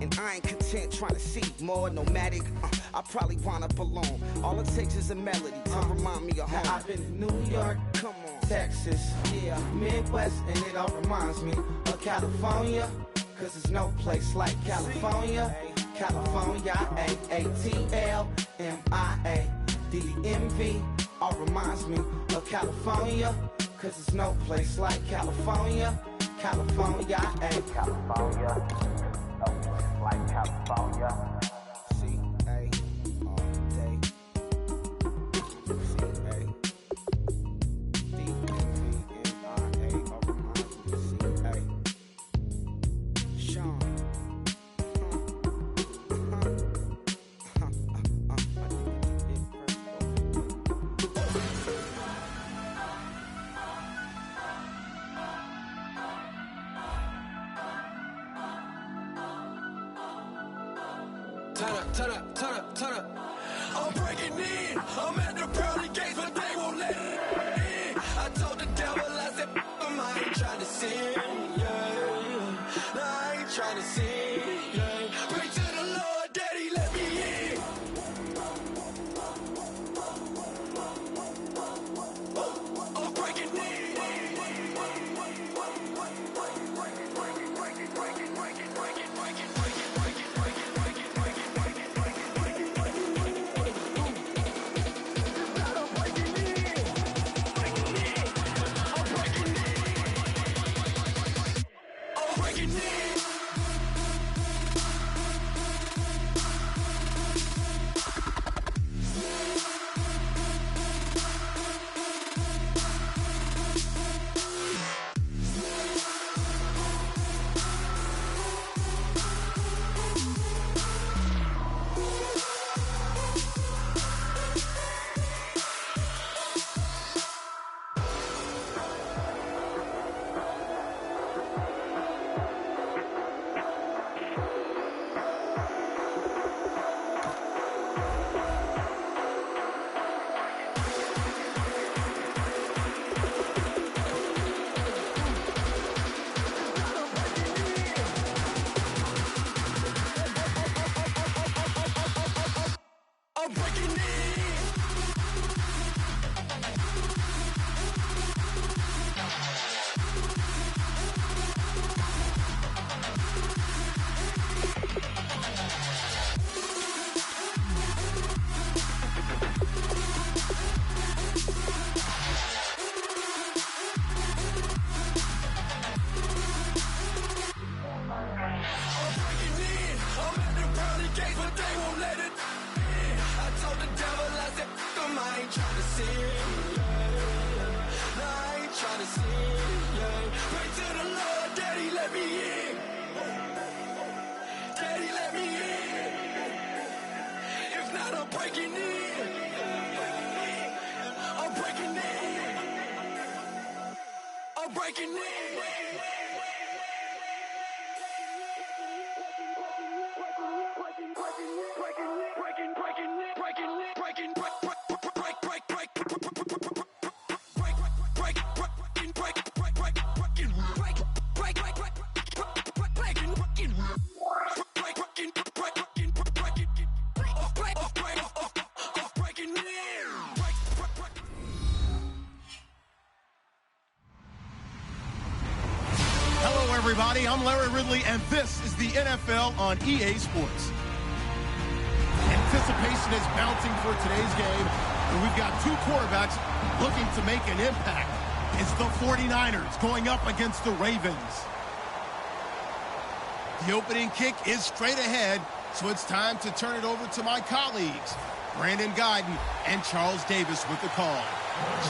And I ain't content trying to see more nomadic. I probably wind up alone. All it takes is a melody to remind me of home. Now I've been in New York, come on, Texas, yeah, Midwest, and it all reminds me of California, cause there's no place like California. California, AATLMIADMV, all reminds me of California, cause there's no place like California. California, ayy. California, no place like California. C-A all day. C-A D-A-V-N-I-A all reminds me of C-A. Sean. Turn up. I'm breaking in. I'm at the pearly gates, but they won't let it in. I told the devil, I said, I ain't trying to sin, yeah. No, I ain't trying to sin, yeah. Pray to the Lord, Daddy, let me in. I'm breaking in. Everybody, I'm Larry Ridley, and this is the NFL on EA Sports. Anticipation is mounting for today's game, and we've got two quarterbacks looking to make an impact. It's the 49ers going up against the Ravens. The opening kick is straight ahead, so it's time to turn it over to my colleagues, Brandon Guyton and Charles Davis with the call.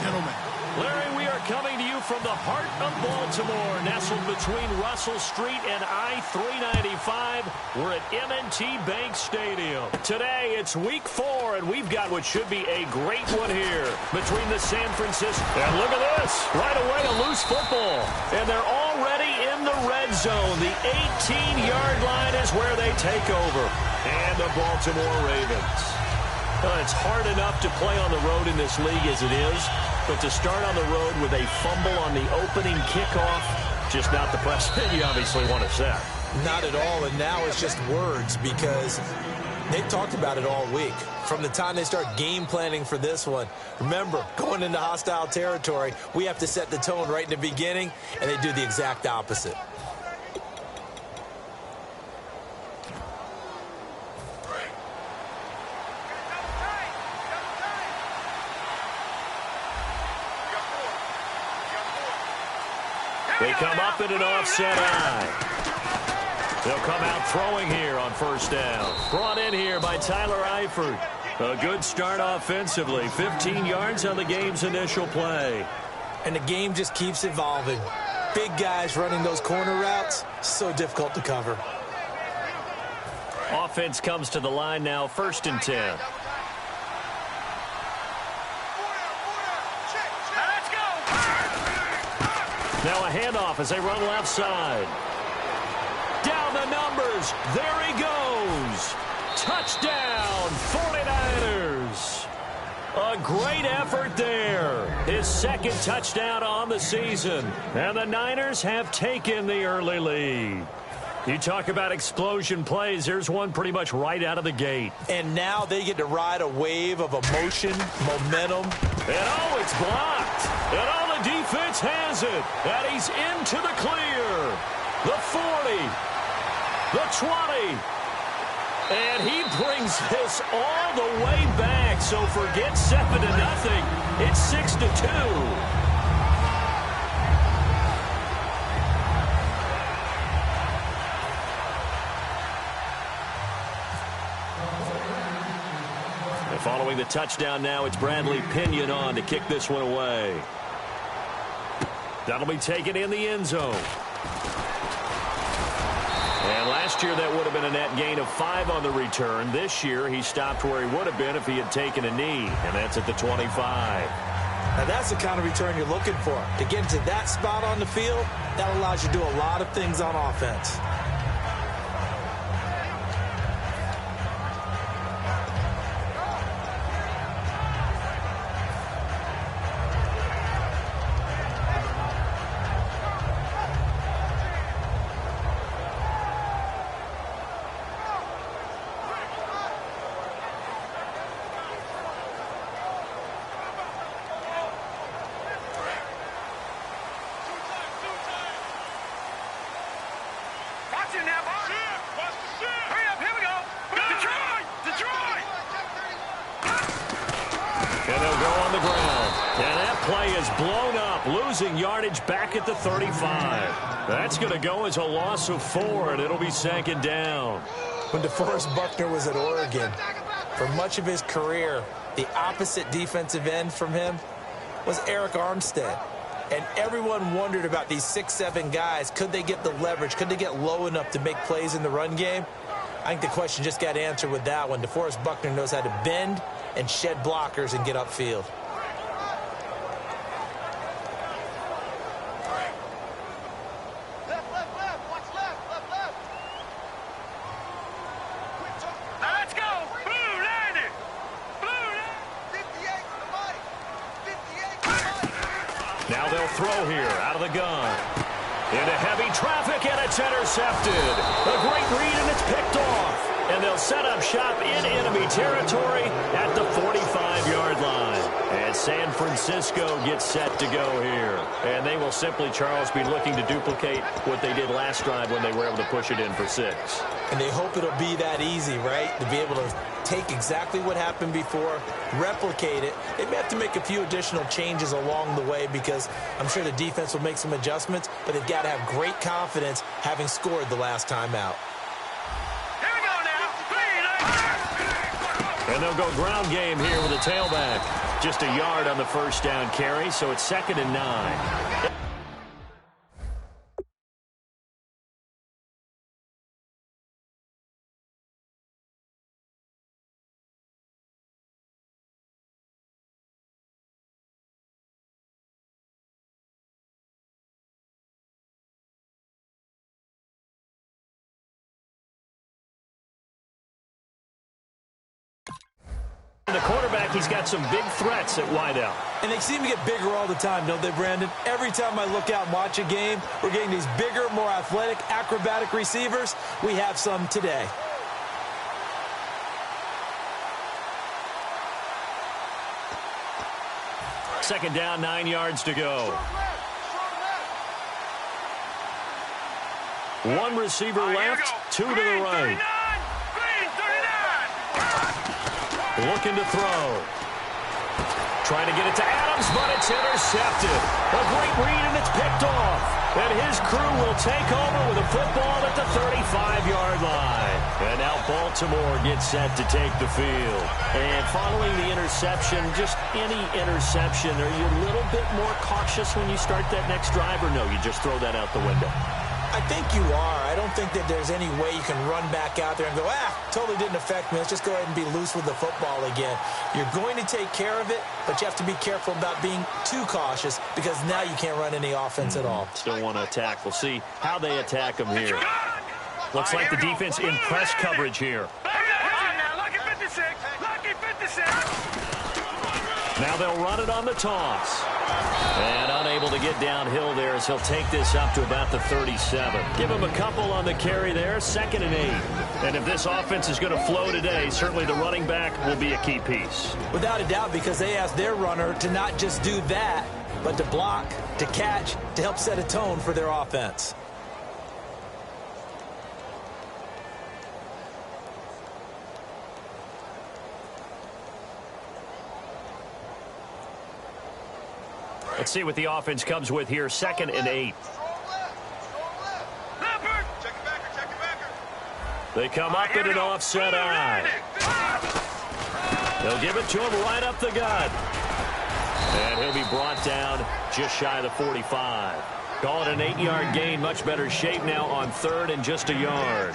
Gentlemen. Larry, we are coming to you from the heart of Baltimore, nestled between Russell Street and I-395. We're at M&T Bank Stadium. Today, it's week 4, and we've got what should be a great one here between the San Francisco. And look at this. Right away, a loose football. And they're already in the red zone. The 18-yard line is where they take over. And the Baltimore Ravens. It's hard enough to play on the road in this league as it is, but to start on the road with a fumble on the opening kickoff, just not the precedent you obviously want to set. Not at all, and now it's just words because they've talked about it all week. From the time they start game planning for this one, remember, going into hostile territory, we have to set the tone right in the beginning, and they do the exact opposite. They come up in an offset eye. They'll come out throwing here on first down. Brought in here by Tyler Eifert. A good start offensively. 15 yards on the game's initial play. And the game just keeps evolving. Big guys running those corner routes, so difficult to cover. Offense comes to the line now, 1st and 10. Now a handoff as they run left side. Down the numbers. There he goes. Touchdown, 49ers. A great effort there. His 2nd touchdown on the season. And the Niners have taken the early lead. You talk about explosion plays. There's one pretty much right out of the gate. And now they get to ride a wave of emotion, momentum. And oh, it's blocked. And all the defense has it. And he's into the clear. The 40. The 20. And he brings this all the way back. So forget 7-0. It's 6-2. Following the touchdown now, it's Bradley Pinion on to kick this one away. That'll be taken in the end zone. And last year that would have been a net gain of 5 on the return. This year he stopped where he would have been if he had taken a knee, and that's at the 25. Now that's the kind of return you're looking for. To get into that spot on the field, that allows you to do a lot of things on offense. Yardage back at the 35. That's going to go as a loss of 4, and it'll be 2nd down. When DeForest Buckner was at Oregon, for much of his career, the opposite defensive end from him was Eric Armstead. And everyone wondered about these 6'7" guys. Could they get the leverage? Could they get low enough to make plays in the run game? I think the question just got answered with that one. DeForest Buckner knows how to bend and shed blockers and get upfield. Throw here out of the gun. Into heavy traffic, and it's intercepted. A great read, and it's picked off. And they'll set up shop in enemy territory at the 45-yard line. And San Francisco gets set to go here. And they will simply, Charles, be looking to duplicate what they did last drive when they were able to push it in for 6. And they hope it'll be that easy, right? To be able to take exactly what happened before, replicate it. They may have to make a few additional changes along the way because I'm sure the defense will make some adjustments, but they've got to have great confidence having scored the last time out. And they'll go ground game here with a tailback. Just a yard on the first down carry, so it's 2nd and 9. The quarterback, he's got some big threats at wideout. And they seem to get bigger all the time, don't they, Brandon? Every time I look out and watch a game, we're getting these bigger, more athletic, acrobatic receivers. We have some today. Second down, 9 yards to go. One receiver left, 2 to the right. Looking to throw. Trying to get it to Adams, but it's intercepted. A great read, and it's picked off. And his crew will take over with a football at the 35-yard line. And now Baltimore gets set to take the field. And following the interception, just any interception, are you a little bit more cautious when you start that next drive, or no, you just throw that out the window? I think you are. I don't think that there's any way you can run back out there and go, totally didn't affect me. Let's just go ahead and be loose with the football again. You're going to take care of it, but you have to be careful about being too cautious because now you can't run any offense at all. Still want to attack. We'll see how they attack them here. Looks like the defense in press coverage here. Lucky 56. Lucky 56. Now they'll run it on the toss. And unable to get downhill there as he'll take this up to about the 37. Give him a couple on the carry there, 2nd and 8. And if this offense is going to flow today, certainly the running back will be a key piece. Without a doubt, because they asked their runner to not just do that, but to block, to catch, to help set a tone for their offense. Let's see what the offense comes with here. 2nd and 8. They come up in an offset eye. They'll give it to him right up the gut. And he'll be brought down just shy of the 45. Call it an 8-yard gain. Much better shape now on 3rd and just a yard.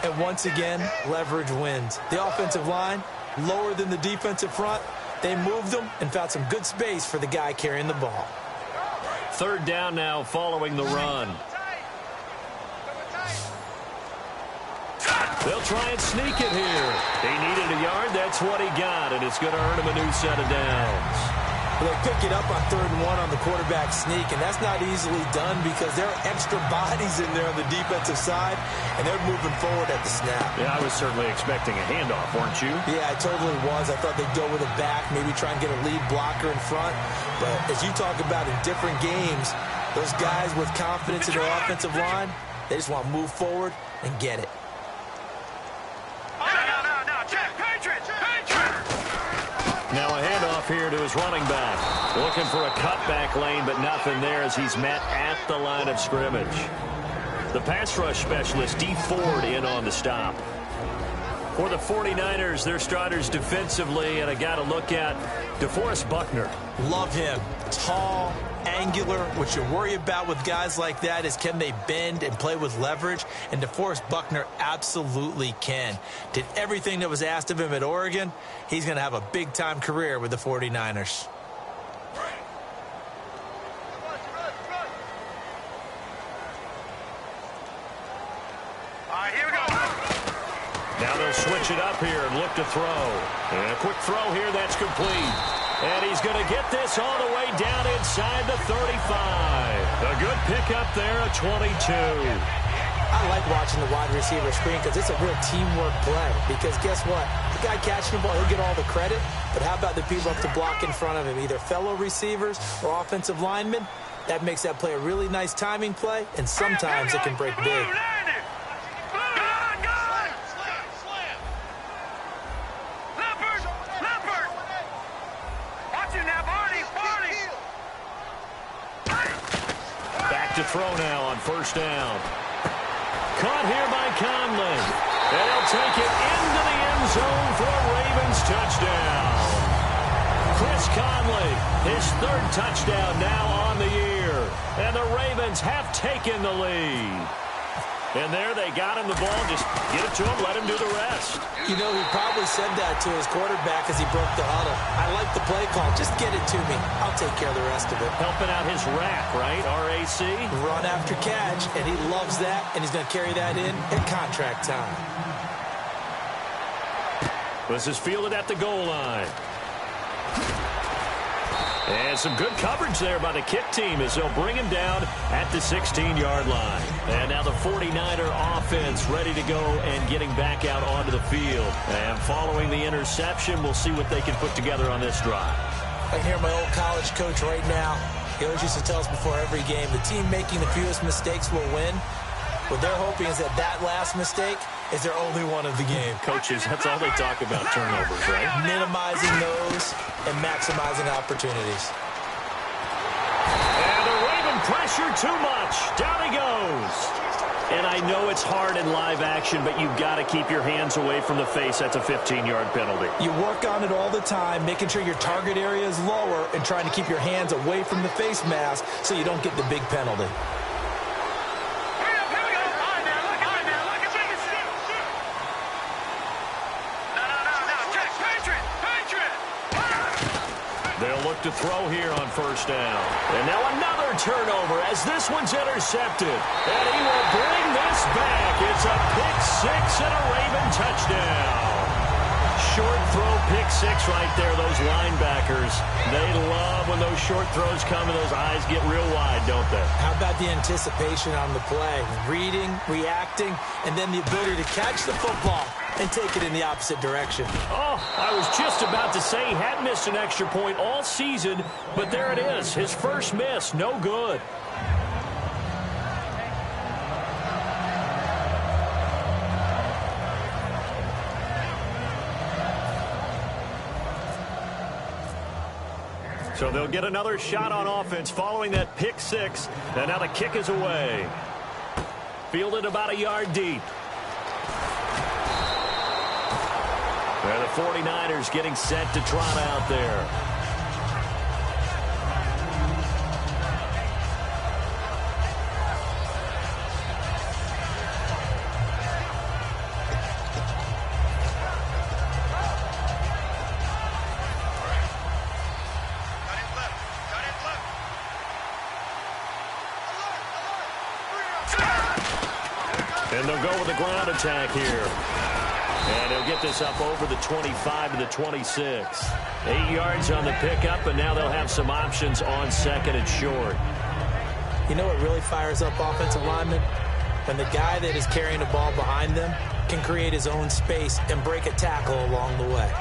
And once again, leverage wins. The offensive line, lower than the defensive front. They moved them and found some good space for the guy carrying the ball. 3rd down now following the run. They'll try and sneak it here. He needed a yard. That's what he got, and it's going to earn him a new set of downs. Well, they pick it up on 3rd and 1 on the quarterback sneak, and that's not easily done because there are extra bodies in there on the defensive side, and they're moving forward at the snap. Yeah, I was certainly expecting a handoff, weren't you? Yeah, I totally was. I thought they'd go with a back, maybe try and get a lead blocker in front. But as you talk about in different games, those guys with confidence in their offensive line, they just want to move forward and get it. Now a handoff here to his running back. Looking for a cutback lane, but nothing there as he's met at the line of scrimmage. The pass rush specialist, D. Ford, in on the stop. For the 49ers, their starters defensively, and I got to look at DeForest Buckner. Love him. Tall, angular. What you worry about with guys like that is can they bend and play with leverage? And DeForest Buckner absolutely can. Did everything that was asked of him at Oregon. He's going to have a big-time career with the 49ers. Now they'll switch it up here and look to throw. And a quick throw here, that's complete. And he's going to get this all the way down inside the 35. A good pickup there, a 22. I like watching the wide receiver screen because it's a real teamwork play. Because guess what? The guy catching the ball, he'll get all the credit. But how about the people up to block in front of him, either fellow receivers or offensive linemen? That makes that play a really nice timing play, and sometimes it can break big. To throw now on 1st down. Caught here by Conley. And he'll take it into the end zone for a Ravens touchdown. Chris Conley, his 3rd touchdown now on the year. And the Ravens have taken the lead. And there they got him the ball. Just get it to him, let him do the rest. You know, he probably said that to his quarterback as he broke the huddle. I like the play call. Just get it to me. I'll take care of the rest of it. Helping out his rack, right? RAC. Run after catch, and he loves that, and he's going to carry that in at contract time. This is fielded at the goal line. And some good coverage there by the kick team as they'll bring him down at the 16-yard line. And now the 49er offense ready to go and getting back out onto the field. And following the interception, we'll see what they can put together on this drive. I hear my old college coach right now. He always used to tell us before every game, the team making the fewest mistakes will win. What they're hoping is that last mistake is their only one of the game. Coaches, that's all they talk about, turnovers, right? Minimizing those and maximizing opportunities. And the Raven pressure too much. Down he goes. And I know it's hard in live action, but you've got to keep your hands away from the face. That's a 15-yard penalty. You work on it all the time, making sure your target area is lower and trying to keep your hands away from the face mask so you don't get the big penalty. They'll look to throw here on first down. And now another turnover as this one's intercepted. And he will bring this back. It's a pick six and a Raven touchdown. Short throw, pick six right there. Those linebackers, they love when those short throws come and those eyes get real wide, don't they? How about the anticipation on the play? Reading, reacting, and then the ability to catch the football and take it in the opposite direction. Oh, I was just about to say he hadn't missed an extra point all season, but there it is. His first miss, no good. So they'll get another shot on offense following that pick six, and now the kick is away. Fielded about a yard deep. And the 49ers getting set to trot out there. And they'll go with the ground attack here. And he'll get this up over the 25 to the 26. 8 yards on the pickup, and now they'll have some options on second and short. You know what really fires up offensive linemen? When the guy that is carrying the ball behind them can create his own space and break a tackle along the way.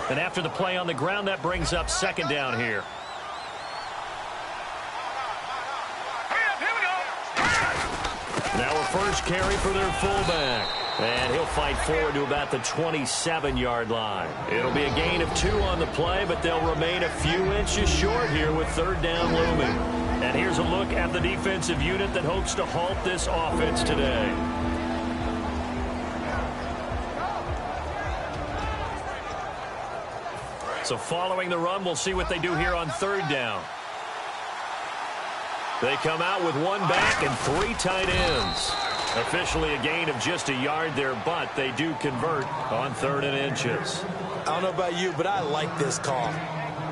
And after the play on the ground, that brings up second down here. Now a first carry for their fullback. And he'll fight forward to about the 27-yard line. It'll be a gain of 2 on the play, but they'll remain a few inches short here with third down looming. And here's a look at the defensive unit that hopes to halt this offense today. So following the run, we'll see what they do here on third down. They come out with 1 back and 3 tight ends. Officially a gain of just a yard there, but they do convert on 3rd and inches. I don't know about you, but I like this call.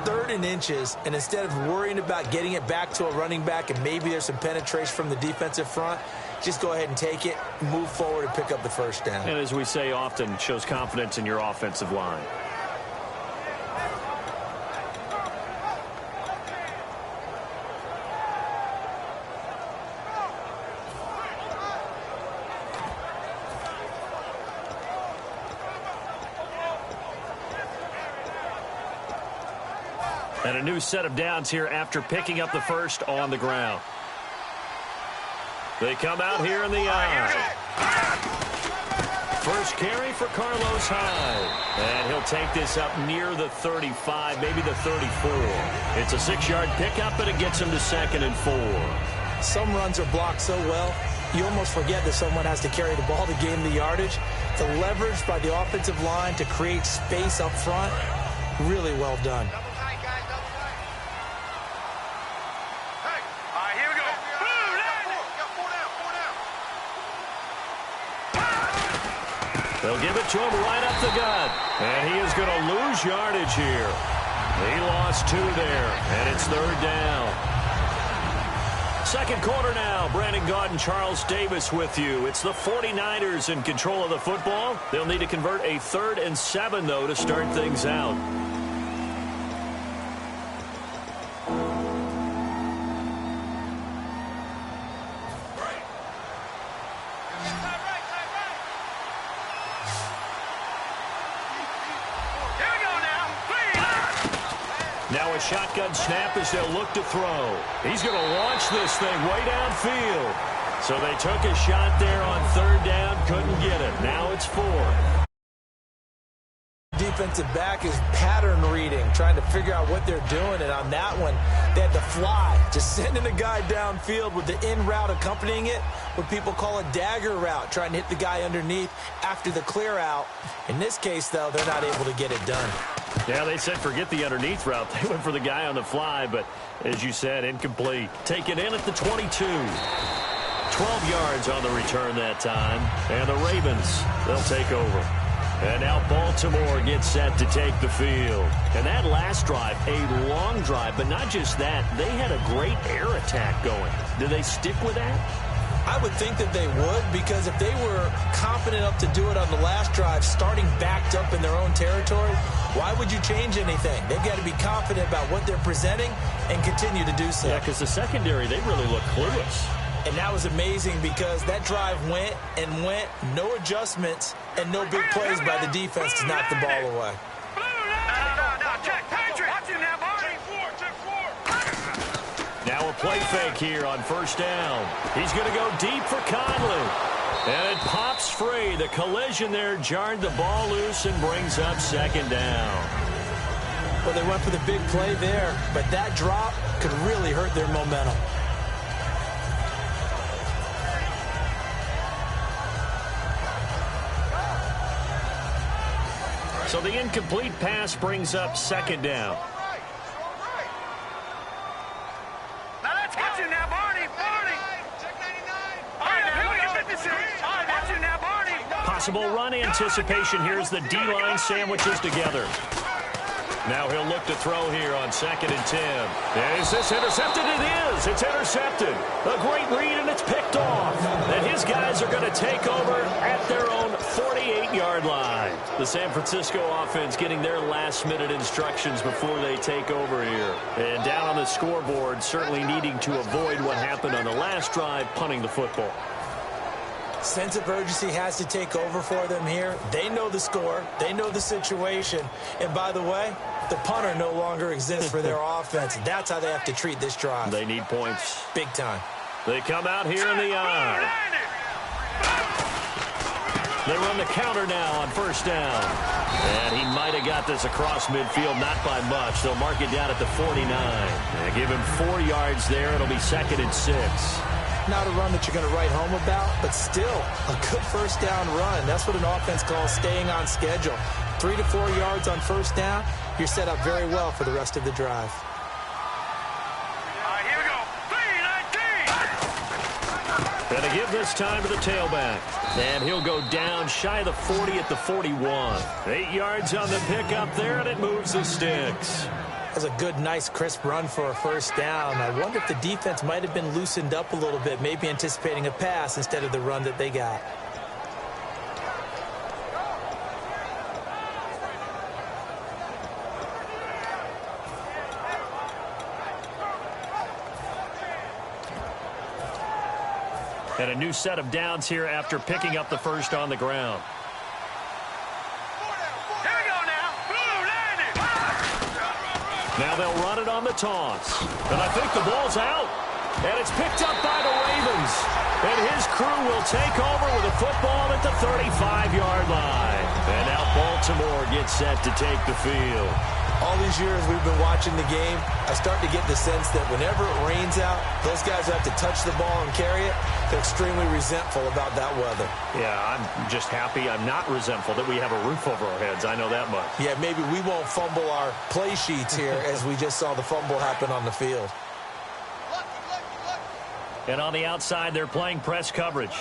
3rd and inches, and instead of worrying about getting it back to a running back and maybe there's some penetration from the defensive front, just go ahead and take it, move forward, and pick up the first down. And as we say often, shows confidence in your offensive line. And a new set of downs here after picking up the first on the ground. They come out here in the eye. First carry for Carlos Hyde. And he'll take this up near the 35, maybe the 34. It's a 6-yard pickup, but it gets him to 2nd and 4. Some runs are blocked so well, you almost forget that someone has to carry the ball to gain the yardage. The leverage by the offensive line to create space up front, really well done. They'll give it to him right up the gut. And he is going to lose yardage here. He lost 2 there, and it's 3rd down. Second quarter now. Brandon Gaud and Charles Davis with you. It's the 49ers in control of the football. They'll need to convert a 3rd and 7, though, to start things out. Now a shotgun snap as they'll look to throw. He's going to launch this thing way downfield. So they took a shot there on 3rd down, couldn't get it. Now it's 4. Defensive back is pattern reading, trying to figure out what they're doing. And on that one, they had to fly, just sending a guy downfield with the in route accompanying it, what people call a dagger route, trying to hit the guy underneath after the clear out. In this case, though, they're not able to get it done. Yeah, they said forget the underneath route. They went for the guy on the fly, but as you said, incomplete. Taken in at the 22. 12 yards on the return that time. And the Ravens, they'll take over. And now Baltimore gets set to take the field. And that last drive, a long drive, but not just that. They had a great air attack going. Do they stick with that? I would think that they would, because if they were confident enough to do it on the last drive, starting backed up in their own territory, why would you change anything? They've got to be confident about what they're presenting and continue to do so. Yeah, because the secondary, they really look clueless. And that was amazing because that drive went and went, no adjustments, and no big plays by the defense to knock the ball away. Now a play fake here on 1st down. He's going to go deep for Conley. And it pops free. The collision there jarred the ball loose and brings up 2nd down. Well, they went for the big play there, but that drop could really hurt their momentum. So the incomplete pass brings up 2nd down. Now let's get you now, Barney. Check 99. All right, now look at 56. All right, that's you now, Barney. Possible run anticipation. Here's the D-line sandwiches together. Now he'll look to throw here on 2nd and 10. Is this intercepted? It is. It's intercepted. A great read, and it's picked off. And his guys are going to take over at their own 48-yard line. The San Francisco offense getting their last-minute instructions before they take over here. And down on the scoreboard, certainly needing to avoid what happened on the last drive, punting the football. Sense of urgency has to take over for them here. They know the score. They know the situation. And by the way, the punter no longer exists for their offense. That's how they have to treat this drive. They need points. Big time. They come out here in the eye. They run the counter now on 1st down. And he might have got this across midfield, not by much. They'll mark it down at the 49. And give him 4 yards there. It'll be 2nd and 6. Not a run that you're going to write home about, but still a good 1st down run. That's what an offense calls staying on schedule. 3 to 4 yards on 1st down, you're set up very well for the rest of the drive. All right, here we go. 3-19. Gonna give this time to the tailback. And he'll go down shy of the 40 at the 41. 8 yards on the pickup there, and it moves the sticks. That's a good, nice, crisp run for a 1st down. I wonder if the defense might have been loosened up a little bit, maybe anticipating a pass instead of the run that they got. And a new set of downs here after picking up the 1st on the ground. Now they'll run it on the toss. And I think the ball's out. And it's picked up by the Ravens. And his crew will take over with a football at the 35-yard line. And now Baltimore gets set to take the field. All these years we've been watching the game, I start to get the sense that whenever it rains out, those guys have to touch the ball and carry it. They're extremely resentful about that weather. Yeah, I'm just happy I'm not resentful that we have a roof over our heads. I know that much. Yeah, maybe we won't fumble our play sheets here as we just saw the fumble happen on the field. And on the outside, they're playing press coverage.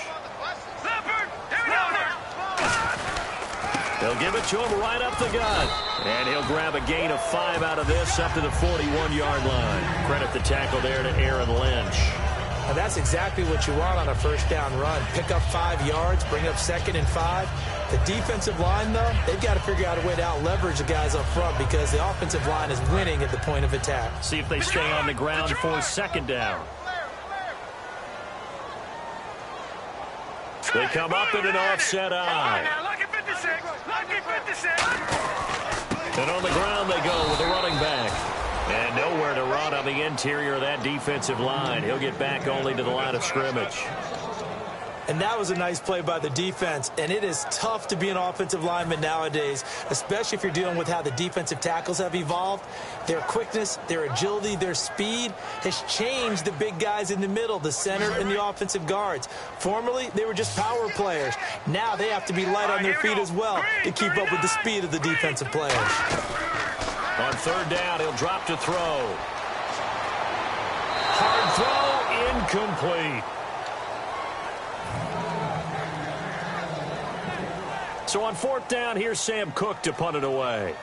They'll give it to him right up the gut. And he'll grab a gain of 5 out of this up to the 41-yard line. Credit the tackle there to Aaron Lynch. And that's exactly what you want on a 1st down run. Pick up 5 yards, bring up 2nd and 5. The defensive line, though, they've got to figure out a way to out-leverage the guys up front because the offensive line is winning at the point of attack. See if they stay on the ground for 2nd down. They come up in an offset eye. And on the ground they go with the running back. And nowhere to run on the interior of that defensive line. He'll get back only to the line of scrimmage. And that was a nice play by the defense. And it is tough to be an offensive lineman nowadays, especially if you're dealing with how the defensive tackles have evolved. Their quickness, their agility, their speed has changed the big guys in the middle, the center, and the offensive guards. Formerly, they were just power players. Now they have to be light on their feet as well to keep up with the speed of the defensive players. On third down, he'll drop to throw. Hard throw, incomplete. So on fourth down, here's Sam Cook to punt it away.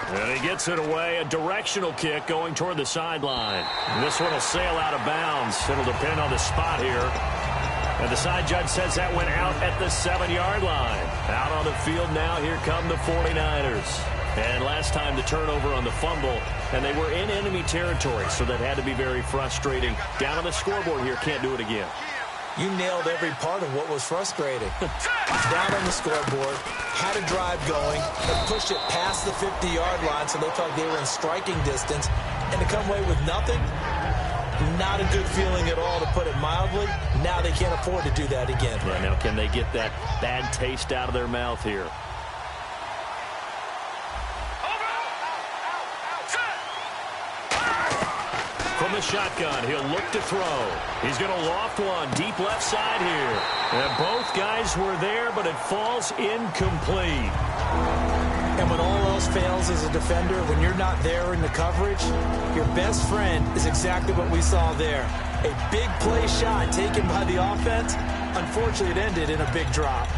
And he gets it away, a directional kick going toward the sideline. This one will sail out of bounds. It'll depend on the spot here. And the side judge says that went out at the 7-yard line. Out on the field now, here come the 49ers. And last time the turnover on the fumble, and they were in enemy territory, so that had to be very frustrating. Down on the scoreboard here, can't do it again. You nailed every part of what was frustrating. Down on the scoreboard, had a drive going, and pushed it past the 50-yard line so they felt like they were in striking distance, and to come away with nothing, not a good feeling at all, to put it mildly. Now they can't afford to do that again. Yeah, now can they get that bad taste out of their mouth here? From the shotgun, he'll look to throw. He's going to loft one deep left side here. And both guys were there, but it falls incomplete. And when all else fails as a defender, when you're not there in the coverage, your best friend is exactly what we saw there. A big play shot taken by the offense. Unfortunately, it ended in a big drop.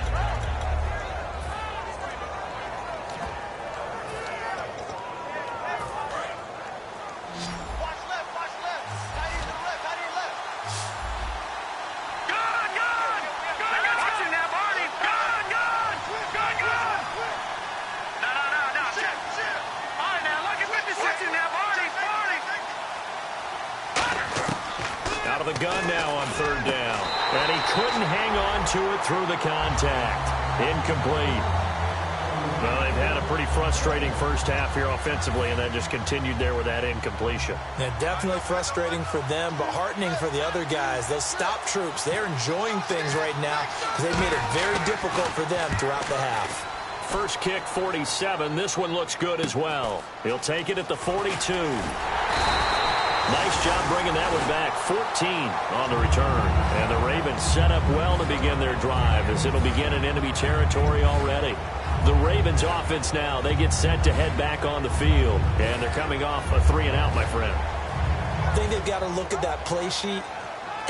The gun now on third down. And he couldn't hang on to it through the contact. Incomplete. Well, they've had a pretty frustrating first half here offensively, and that just continued there with that incompletion. Yeah, definitely frustrating for them, but heartening for the other guys. Those stop troops, they're enjoying things right now because they've made it very difficult for them throughout the half. First kick, 47. This one looks good as well. He'll take it at the 42. Nice job bringing that one back. 14 on the return. And the Ravens set up well to begin their drive as it'll begin in enemy territory already. The Ravens offense now, they get set to head back on the field. And they're coming off a 3-and-out, my friend. I think they've got to look at that play sheet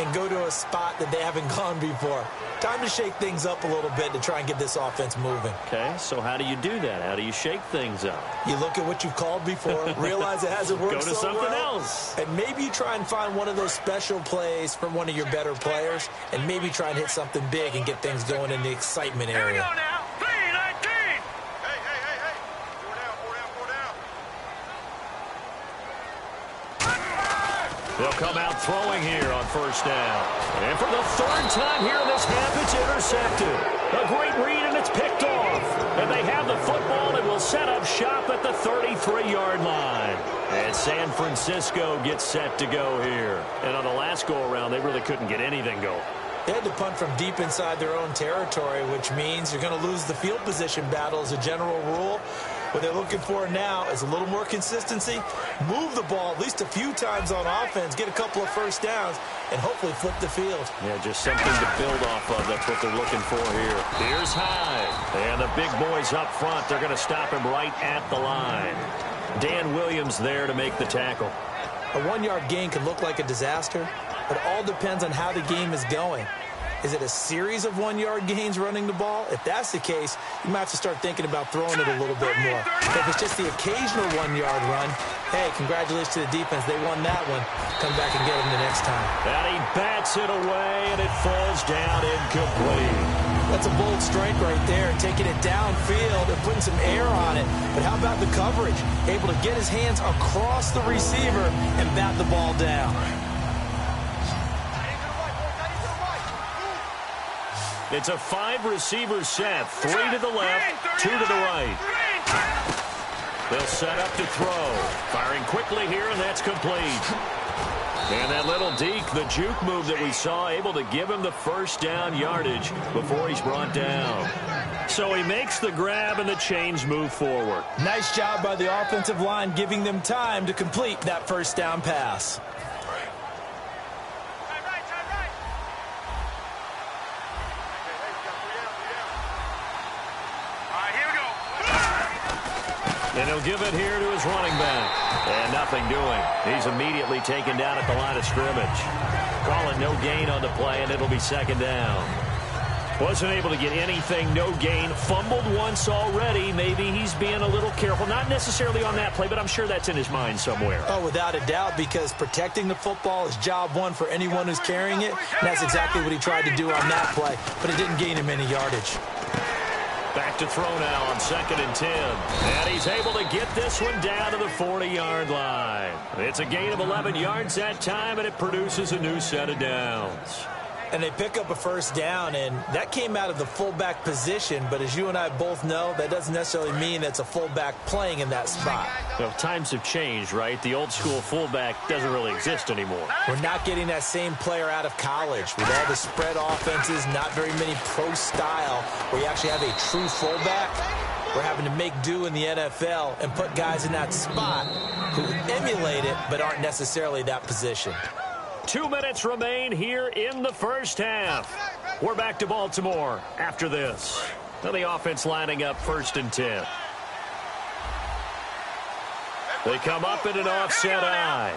and go to a spot that they haven't gone before. Time to shake things up a little bit to try and get this offense moving. Okay, so how do you do that? How do you shake things up? You look at what you've called before, realize it hasn't worked Go to so something well, else. and maybe you try and find one of those special plays from one of your better players, and maybe try and hit something big and get things going in the excitement area. Here we go now. 3-19. Hey. They'll come out throwing here on first down. And for the third time here in this half, it's intercepted. A great read, and it's picked off. And they have the football and will set up shop at the 33-yard line. And San Francisco gets set to go here. And on the last go-around, they really couldn't get anything going. They had to punt from deep inside their own territory, which means you're going to lose the field position battle as a general rule. What they're looking for now is a little more consistency, move the ball at least a few times on offense, get a couple of first downs, and hopefully flip the field. Yeah, just something to build off of. That's what they're looking for here. Here's Hyde. And the big boys up front, they're going to stop him right at the line. Dan Williams there to make the tackle. A 1-yard gain can look like a disaster, but it all depends on how the game is going. Is it a series of 1-yard gains running the ball? If that's the case, you might have to start thinking about throwing it a little bit more. If it's just the occasional 1-yard run, hey, congratulations to the defense. They won that one. Come back and get them the next time. And he bats it away, and it falls down incomplete. That's a bold strike right there, taking it downfield and putting some air on it. But how about the coverage? Able to get his hands across the receiver and bat the ball down. It's a 5-receiver set. 3 to the left, 2 to the right. They'll set up to throw. Firing quickly here, and that's complete. And that little deke, the juke move that we saw, able to give him the first down yardage before he's brought down. So he makes the grab, and the chains move forward. Nice job by the offensive line, giving them time to complete that first down pass. And he'll give it here to his running back. And nothing doing. He's immediately taken down at the line of scrimmage. Call it no gain on the play, and it'll be second down. Wasn't able to get anything, no gain. Fumbled once already. Maybe he's being a little careful. Not necessarily on that play, but I'm sure that's in his mind somewhere. Oh, without a doubt, because protecting the football is job one for anyone who's carrying it. And that's exactly what he tried to do on that play, but it didn't gain him any yardage. Back to throw now on 2nd and 10. And he's able to get this one down to the 40-yard line. It's a gain of 11 yards that time, and it produces a new set of downs. And they pick up a first down, and that came out of the fullback position. But as you and I both know, that doesn't necessarily mean it's a fullback playing in that spot. Well, times have changed, right? The old-school fullback doesn't really exist anymore. We're not getting that same player out of college. With all the spread offenses, not very many pro style, where you actually have a true fullback. We're having to make do in the NFL and put guys in that spot who emulate it but aren't necessarily that position. 2 minutes remain here in the first half. We're back to Baltimore after this. Now the offense lining up 1st and 10. They come up in an offset eye.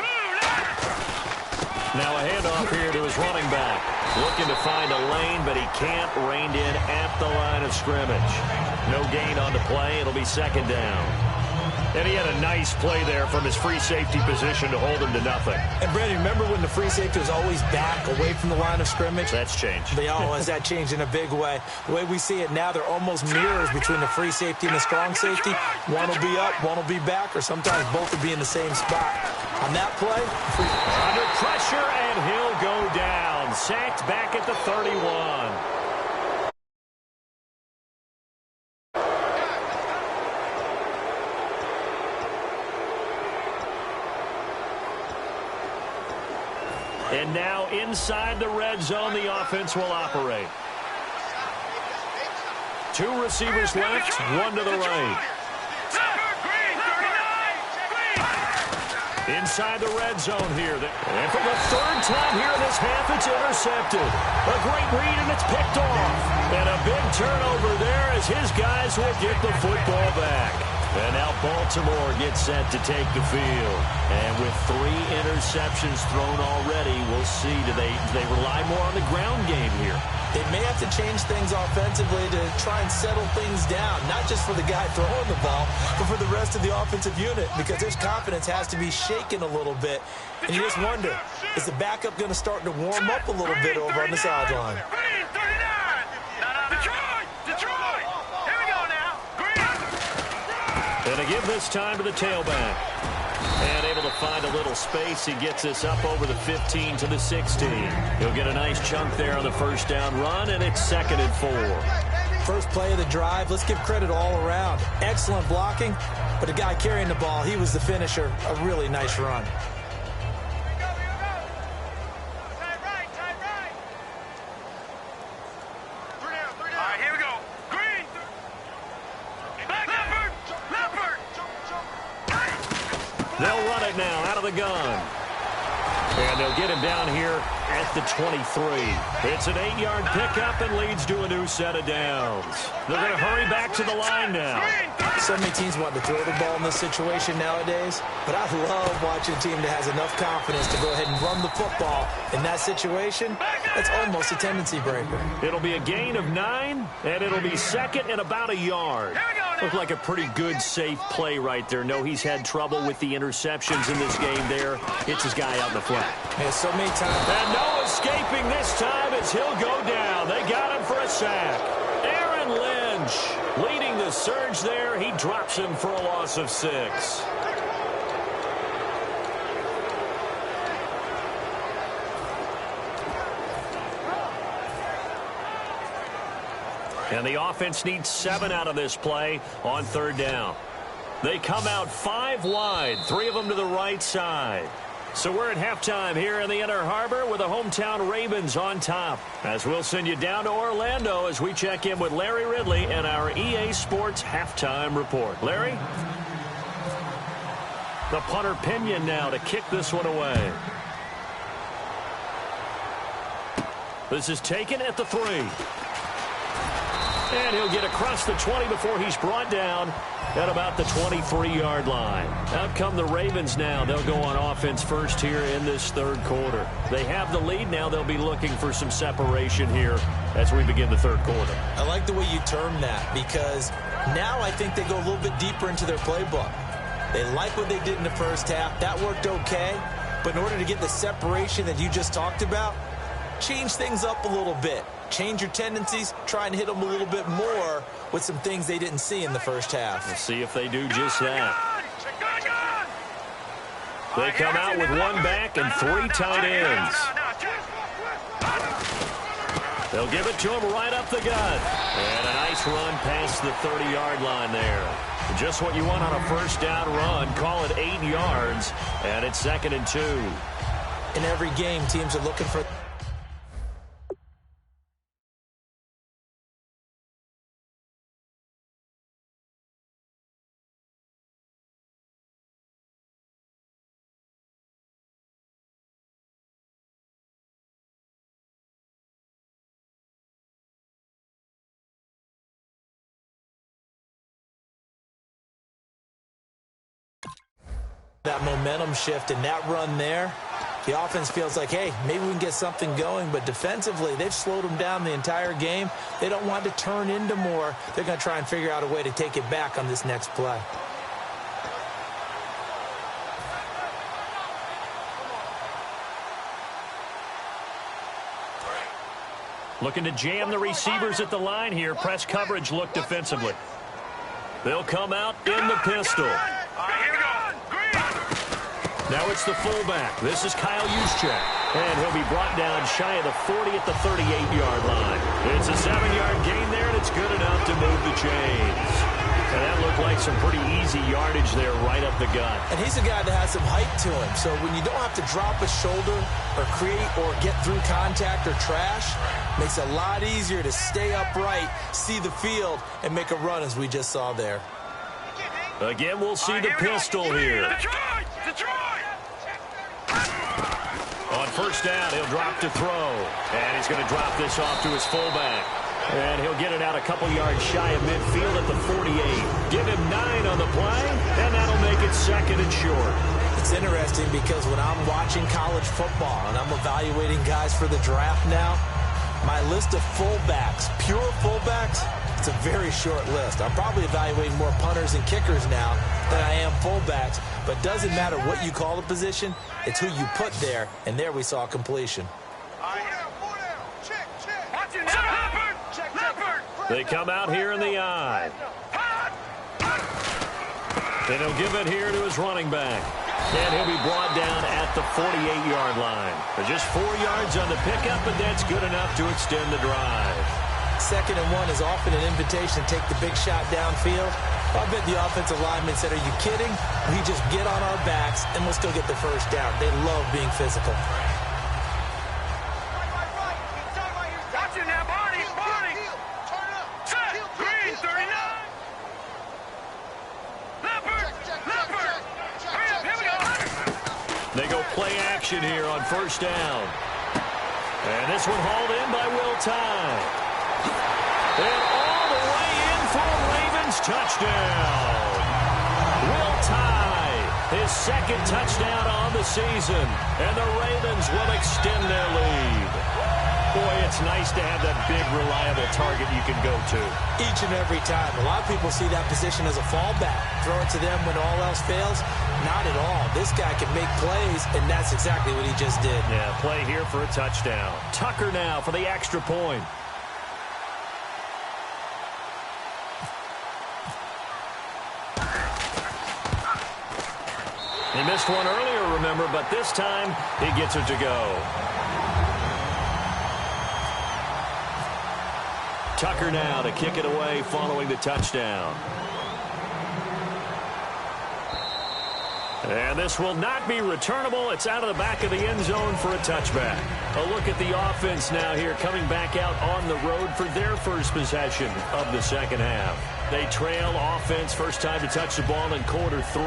Now a handoff here to his running back. Looking to find a lane, but he can't. Reined in at the line of scrimmage. No gain on the play. It'll be second down. And he had a nice play there from his free safety position to hold him to nothing. And, Brandon, remember when the free safety was always back away from the line of scrimmage? That's changed. That changed in a big way. The way we see it now, they're almost mirrors between the free safety and the strong safety. One will be up, one will be back, or sometimes both will be in the same spot. On that play, under pressure, and he'll go down. Sacked back at the 31. And now inside the red zone, the offense will operate. 2 receivers left, 1 to the right. Inside the red zone here. And for the 3rd time here in this half, it's intercepted. A great read, and it's picked off. And a big turnover there as his guys will get the football back. And now Baltimore gets set to take the field. And with 3 interceptions thrown already, we'll see. Do they rely more on the ground game here? They may have to change things offensively to try and settle things down, not just for the guy throwing the ball, but for the rest of the offensive unit, because their confidence has to be shaken a little bit. And you just wonder, is the backup going to start to warm up a little bit over on the sideline? And to give this time to the tailback. And able to find a little space. He gets this up over the 15 to the 16. He'll get a nice chunk there on the first down run, and it's 2nd and 4. First play of the drive, let's give credit all around. Excellent blocking, but the guy carrying the ball, he was the finisher. A really nice run. They'll run it now out of the gun. And they'll get him down here at the 23. It's an 8-yard pickup and leads to a new set of downs. They're going to hurry back to the line now. So many teams want to throw the ball in this situation nowadays, but I love watching a team that has enough confidence to go ahead and run the football. In that situation, that's almost a tendency breaker. It'll be a gain of 9, and it'll be 2nd and about a yard. Looked like a pretty good, safe play right there. No, he's had trouble with the interceptions in this game there. Hits his guy out in the flat. Yeah, so many times. And no escaping this time as he'll go down. They got him for a sack. Aaron Lynch leading the surge there. He drops him for a loss of 6. And the offense needs 7 out of this play on 3rd down. They come out 5 wide, 3 of them to the right side. So we're at halftime here in the Inner Harbor with the hometown Ravens on top. As we'll send you down to Orlando as we check in with Larry Ridley and our EA Sports halftime report. Larry? The punter Pinion now to kick this one away. This is taken at the 3. And he'll get across the 20 before he's brought down at about the 23-yard line. Out come the Ravens now. They'll go on offense first here in this third quarter. They have the lead. Now they'll be looking for some separation here as we begin the third quarter. I like the way you term that because now I think they go a little bit deeper into their playbook. They like what they did in the first half. That worked okay. But in order to get the separation that you just talked about, change things up a little bit. Change your tendencies, try and hit them a little bit more with some things they didn't see in the first half. We'll see if they do just that. They come out with 1 back and 3 tight ends. They'll give it to him right up the gut. And a nice run past the 30-yard line there. Just what you want on a first down run. Call it 8 yards, and it's 2nd and 2. In every game, teams are looking for... that momentum shift and that run there, the offense feels like, hey, maybe we can get something going. But defensively, they've slowed them down the entire game. They don't want to turn into more. They're going to try and figure out a way to take it back on this next play. Looking to jam the receivers at the line here. Press coverage look defensively. They'll come out in the pistol. Now it's the fullback. This is Kyle Juszczyk. And he'll be brought down shy of the 40 at the 38-yard line. It's a 7-yard gain there, and it's good enough to move the chains. And that looked like some pretty easy yardage there right up the gut. And he's a guy that has some height to him. So when you don't have to drop a shoulder or create or get through contact or trash, makes it a lot easier to stay upright, see the field, and make a run as we just saw there. Again, we'll see the pistol here. On first down, he'll drop to throw. And he's going to drop this off to his fullback. And he'll get it out a couple yards shy of midfield at the 48. Give him 9 on the play, and that'll make it 2nd and short. It's interesting because when I'm watching college football and I'm evaluating guys for the draft now, my list of fullbacks, pure fullbacks, it's a very short list. I'm probably evaluating more punters and kickers now than I am fullbacks. But it doesn't matter what you call the position, it's who you put there, and there we saw completion. They come out here in the I. Then he'll give it here to his running back. And he'll be brought down at the 48-yard line. Just 4 yards on the pickup, but that's good enough to extend the drive. 2nd and 1 is often an invitation to take the big shot downfield. I bet the offensive linemen said, are you kidding? We just get on our backs, and we'll still get the first down. They love being physical. They go play action here on first down. And this one hauled in by Will Tye. And all the way in for a Ravens touchdown. Will Tye, his 2nd touchdown on the season. And the Ravens will extend their lead. Boy, it's nice to have that big, reliable target you can go to. Each and every time. A lot of people see that position as a fallback. Throw it to them when all else fails. Not at all. This guy can make plays, and that's exactly what he just did. Yeah, play here for a touchdown. Tucker now for the extra point. He missed one earlier, remember, but this time he gets it to go. Tucker now to kick it away following the touchdown. And this will not be returnable. It's out of the back of the end zone for a touchback. A look at the offense now here, coming back out on the road for their first possession of the second half. They trail offense, first time to touch the ball in quarter 3,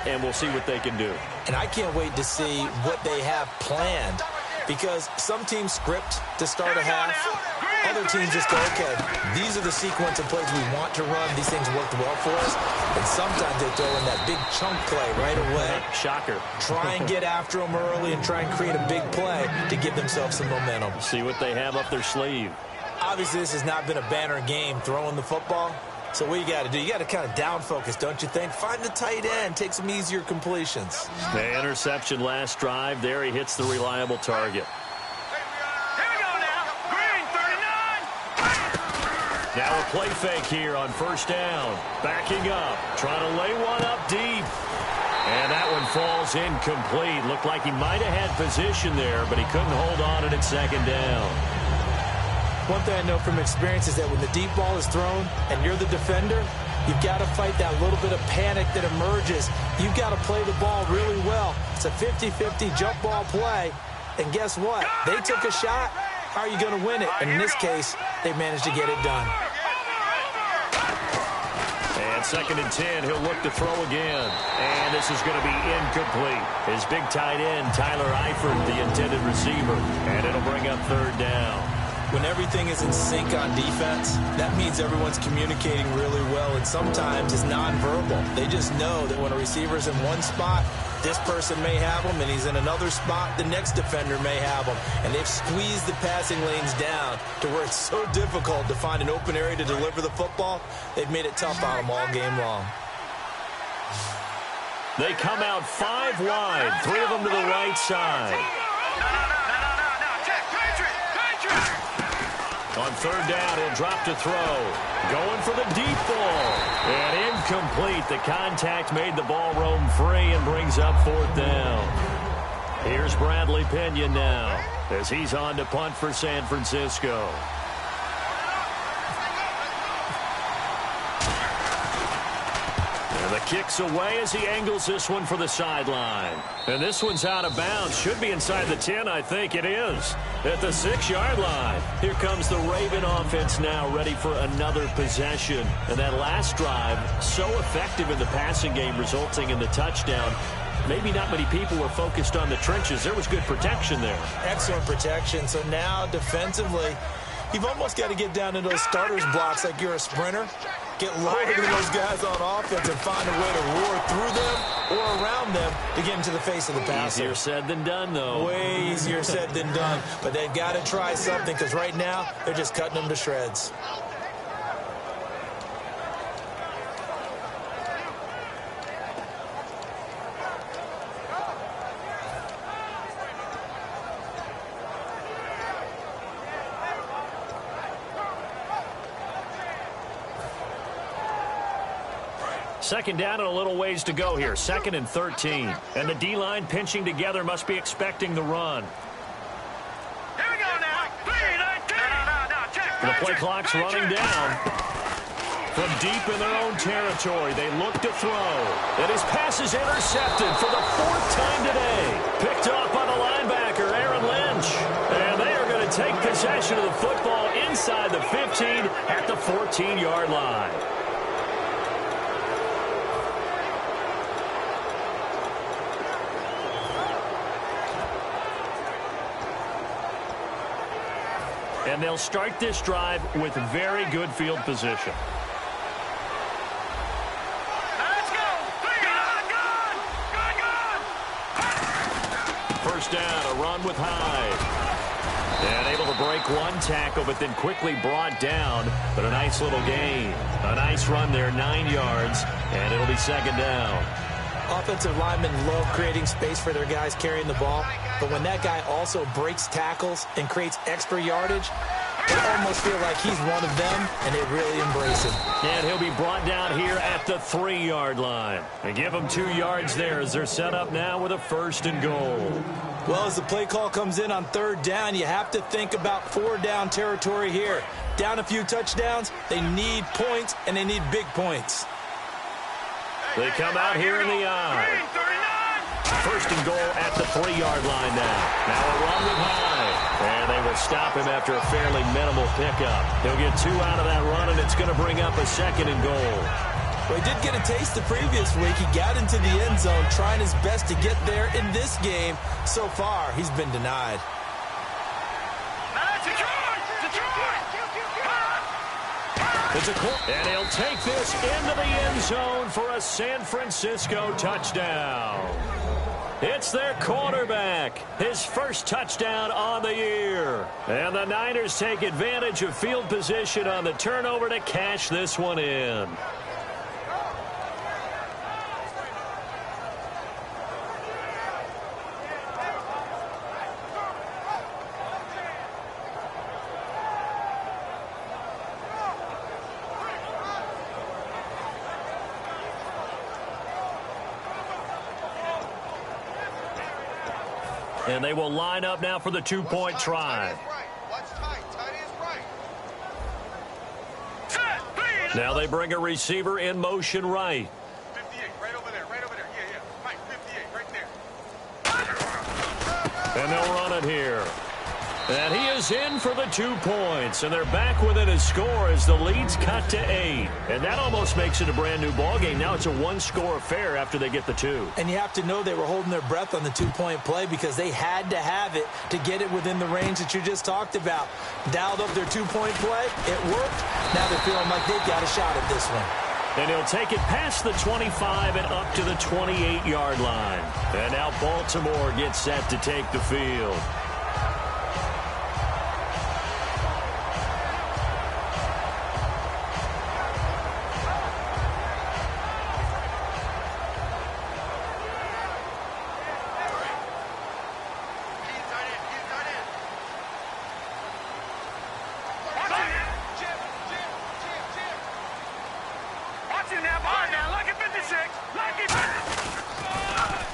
and we'll see what they can do. And I can't wait to see what they have planned, because some teams script to start a half. Other teams just go, okay, these are the sequence of plays we want to run. These things worked well for us. And sometimes they throw in that big chunk play right away. Shocker. Try and get after them early and try and create a big play to give themselves some momentum. See what they have up their sleeve. Obviously, this has not been a banner game throwing the football. So what you got to do, you got to kind of down focus, don't you think? Find the tight end, take some easier completions. The interception last drive. There he hits the reliable target. Now a play fake here on first down. Backing up, trying to lay one up deep. And that one falls incomplete. Looked like he might have had position there, but he couldn't hold on at second down. One thing I know from experience is that when the deep ball is thrown and you're the defender, you've got to fight that little bit of panic that emerges. You've got to play the ball really well. It's a 50-50 jump ball play. And guess what? They took a shot. How are you going to win it? And in this case, they managed to get it done. And 2nd and 10, he'll look to throw again. And this is going to be incomplete. His big tight end, Tyler Eifert, the intended receiver. And it'll bring up 3rd down. When everything is in sync on defense, that means everyone's communicating really well, and sometimes it's nonverbal. They just know that when a receiver's in one spot, this person may have him, and he's in another spot, the next defender may have him. And they've squeezed the passing lanes down to where it's so difficult to find an open area to deliver the football. They've made it tough on them all game long. They come out 5 wide, 3 of them to the right side. On 3rd down, he'll drop to throw. Going for the deep ball. And incomplete. The contact made the ball roam free and brings up 4th down. Here's Bradley Pena now as he's on to punt for San Francisco. And the kick's away as he angles this one for the sideline. And this one's out of bounds. Should be inside the 10, I think it is. At the 6-yard line. Here comes the Raven offense now, ready for another possession. And that last drive, so effective in the passing game, resulting in the touchdown. Maybe not many people were focused on the trenches. There was good protection there. Excellent protection. So now defensively, you've almost got to get down to those starters blocks like you're a sprinter. Get lower than those guys on offense and find a way to roar through them or around them to get into the face of the passer. Easier said than done, though. Way easier said than done. But they've got to try something, because right now they're just cutting them to shreds. Second down and a little ways to go here. 2nd and 13. And the D-line pinching together, must be expecting the run. Here we go now. 3-19. The play clock's running down. From deep in their own territory, they look to throw. And his pass is intercepted for the 4th time today. Picked off by the linebacker, Aaron Lynch. And they are going to take possession of the football inside the 15 at the 14-yard line. And they'll start this drive with very good field position. Let's go. First down, a run with Hyde. And able to break one tackle, but then quickly brought down. But a nice little gain. A nice run there, 9 yards. And it'll be 2nd down. Offensive linemen love creating space for their guys carrying the ball, but when that guy also breaks tackles and creates extra yardage, they almost feel like he's one of them, and they really embrace him. And he'll be brought down here at the 3-yard line. And give them 2 yards there as they're set up now with a 1st and goal. Well, as the play call comes in on 3rd down, you have to think about 4-down territory here. Down a few touchdowns, they need points, and they need big points. They come out here in the eye. First and goal at the 3-yard line now. Now a run with High. And they will stop him after a fairly minimal pickup. He'll get 2 out of that run, and it's going to bring up a 2nd and goal. Well, he did get a taste the previous week. He got into the end zone, trying his best to get there in this game. So far, he's been denied. And he'll take this into the end zone for a San Francisco touchdown. It's their quarterback, his first touchdown on the year. And the Niners take advantage of field position on the turnover to cash this one in. And they will line up now for the 2-point try. Now they bring a receiver in motion right. 58, right over there, yeah. Mike, 58, right there. And they'll run it here. And he is in for the 2 points. And they're back within a score as the lead's cut to 8. And that almost makes it a brand new ball game. Now it's a 1-score affair after they get the 2. And you have to know they were holding their breath on the 2-point play because they had to have it to get it within the range that you just talked about. Dialed up their 2-point play. It worked. Now they're feeling like they've got a shot at this one. And he'll take it past the 25 and up to the 28-yard line. And now Baltimore gets set to take the field.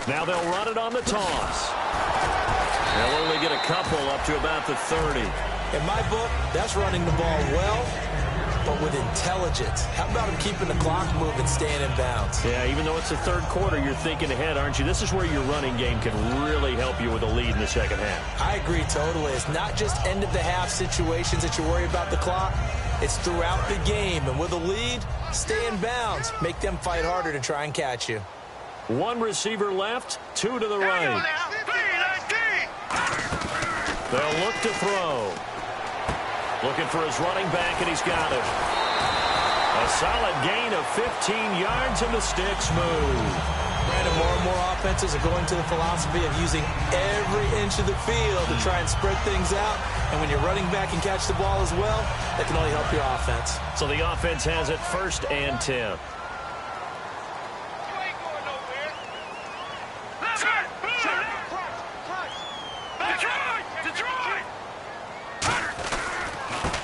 Now they'll run it on the toss. They'll only get a couple up to about the 30. In my book, that's running the ball well, but with intelligence. How about him keeping the clock moving, staying in bounds? Yeah, even though it's the third quarter, you're thinking ahead, aren't you? This is where your running game can really help you with a lead in the second half. I agree totally. It's not just end-of-the-half situations that you worry about the clock. It's throughout the game. And with a lead, stay in bounds. Make them fight harder to try and catch you. 1 receiver left, 2 to the right. They'll look to throw. Looking for his running back, and he's got it. A solid gain of 15 yards, and the sticks move. Brandon, more and more offenses are going to the philosophy of using every inch of the field to try and spread things out. And when you're running back and catch the ball as well, that can only help your offense. So the offense has it 1st and 10.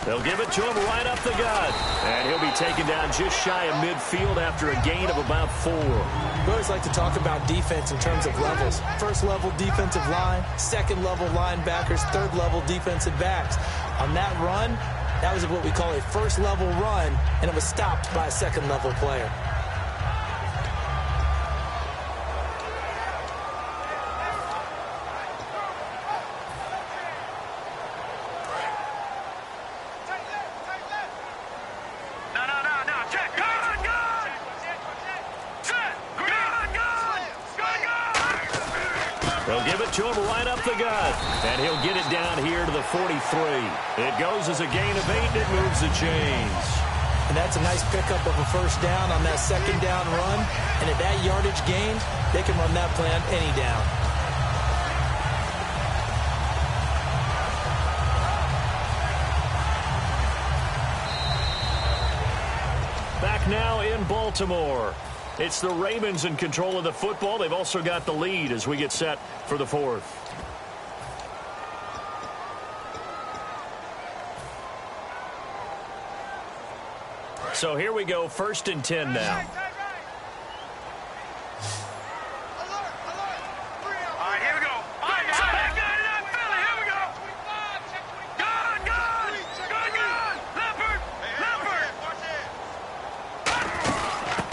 They'll give it to him right up the gut. And he'll be taken down just shy of midfield after a gain of about 4. We always like to talk about defense in terms of levels. First-level defensive line, second-level linebackers, third-level defensive backs. On that run, that was what we call a first-level run, and it was stopped by a second-level player. They'll give it to him right up the gut. And he'll get it down here to the 43. It goes as a gain of 8, and it moves the chains. And that's a nice pickup of a first down on that second down run. And at that yardage gained, they can run that play on any down. Back now in Baltimore. It's the Ravens in control of the football. They've also got the lead as we get set for the 4th. So here we go, 1st and 10 now.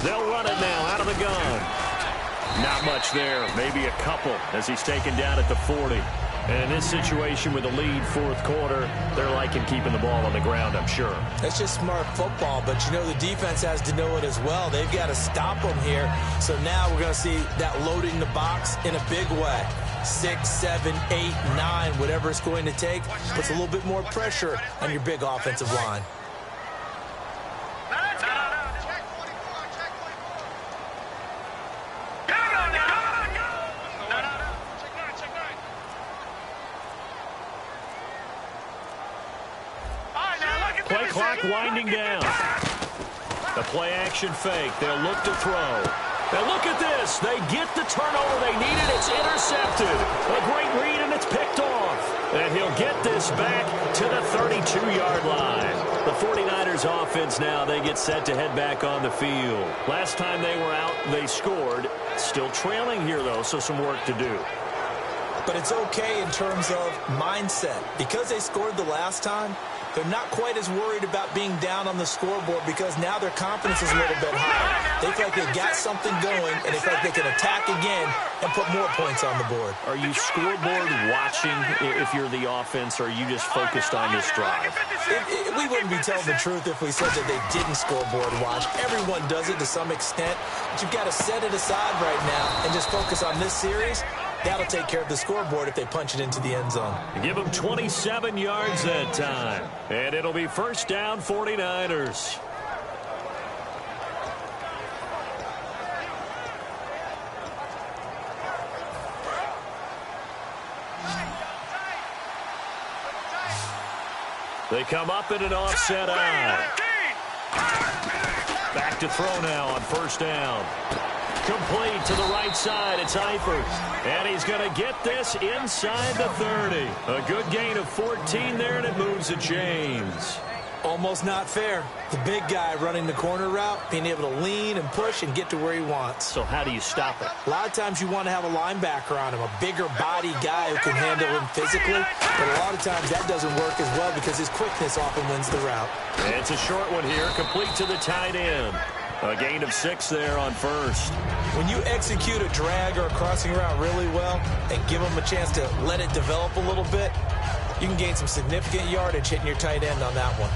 They'll run it now out of the gun. Not much there. Maybe a couple as he's taken down at the 40. And in this situation with the lead fourth quarter, they're liking keeping the ball on the ground, I'm sure. That's just smart football, but you know the defense has to know it as well. They've got to stop them here. So now we're going to see that loading the box in a big way. 6, 7, 8, 9, whatever it's going to take, puts a little bit more pressure on your big offensive line. Play clock winding down. The play action fake. They'll look to throw. Now look at this. They get the turnover they needed. It's intercepted. A great read, and it's picked off. And he'll get this back to the 32-yard line. The 49ers offense now, they get set to head back on the field. Last time they were out, they scored. Still trailing here, though, so some work to do. But it's okay in terms of mindset. Because they scored the last time, they're not quite as worried about being down on the scoreboard because now their confidence is a little bit higher. They feel like they've got something going, and they feel like they can attack again and put more points on the board. Are you scoreboard watching if you're the offense, or are you just focused on this drive? We wouldn't be telling the truth if we said that they didn't scoreboard watch. Everyone does it to some extent, but you've got to set it aside right now and just focus on this series. That'll take care of the scoreboard if they punch it into the end zone. Give them 27 yards that time. And it'll be first down, 49ers. They come up in an offset eye. Back to throw now on first down. Complete to the right side. It's Eifert. And he's going to get this inside the 30. A good gain of 14 there, and it moves to James. Almost not fair. The big guy running the corner route, being able to lean and push and get to where he wants. So how do you stop it? A lot of times you want to have a linebacker on him, a bigger body guy who can handle him physically. But a lot of times that doesn't work as well because his quickness often wins the route. And it's a short one here, complete to the tight end. A gain of 6 there on first. When you execute a drag or a crossing route really well and give them a chance to let it develop a little bit, you can gain some significant yardage hitting your tight end on that one.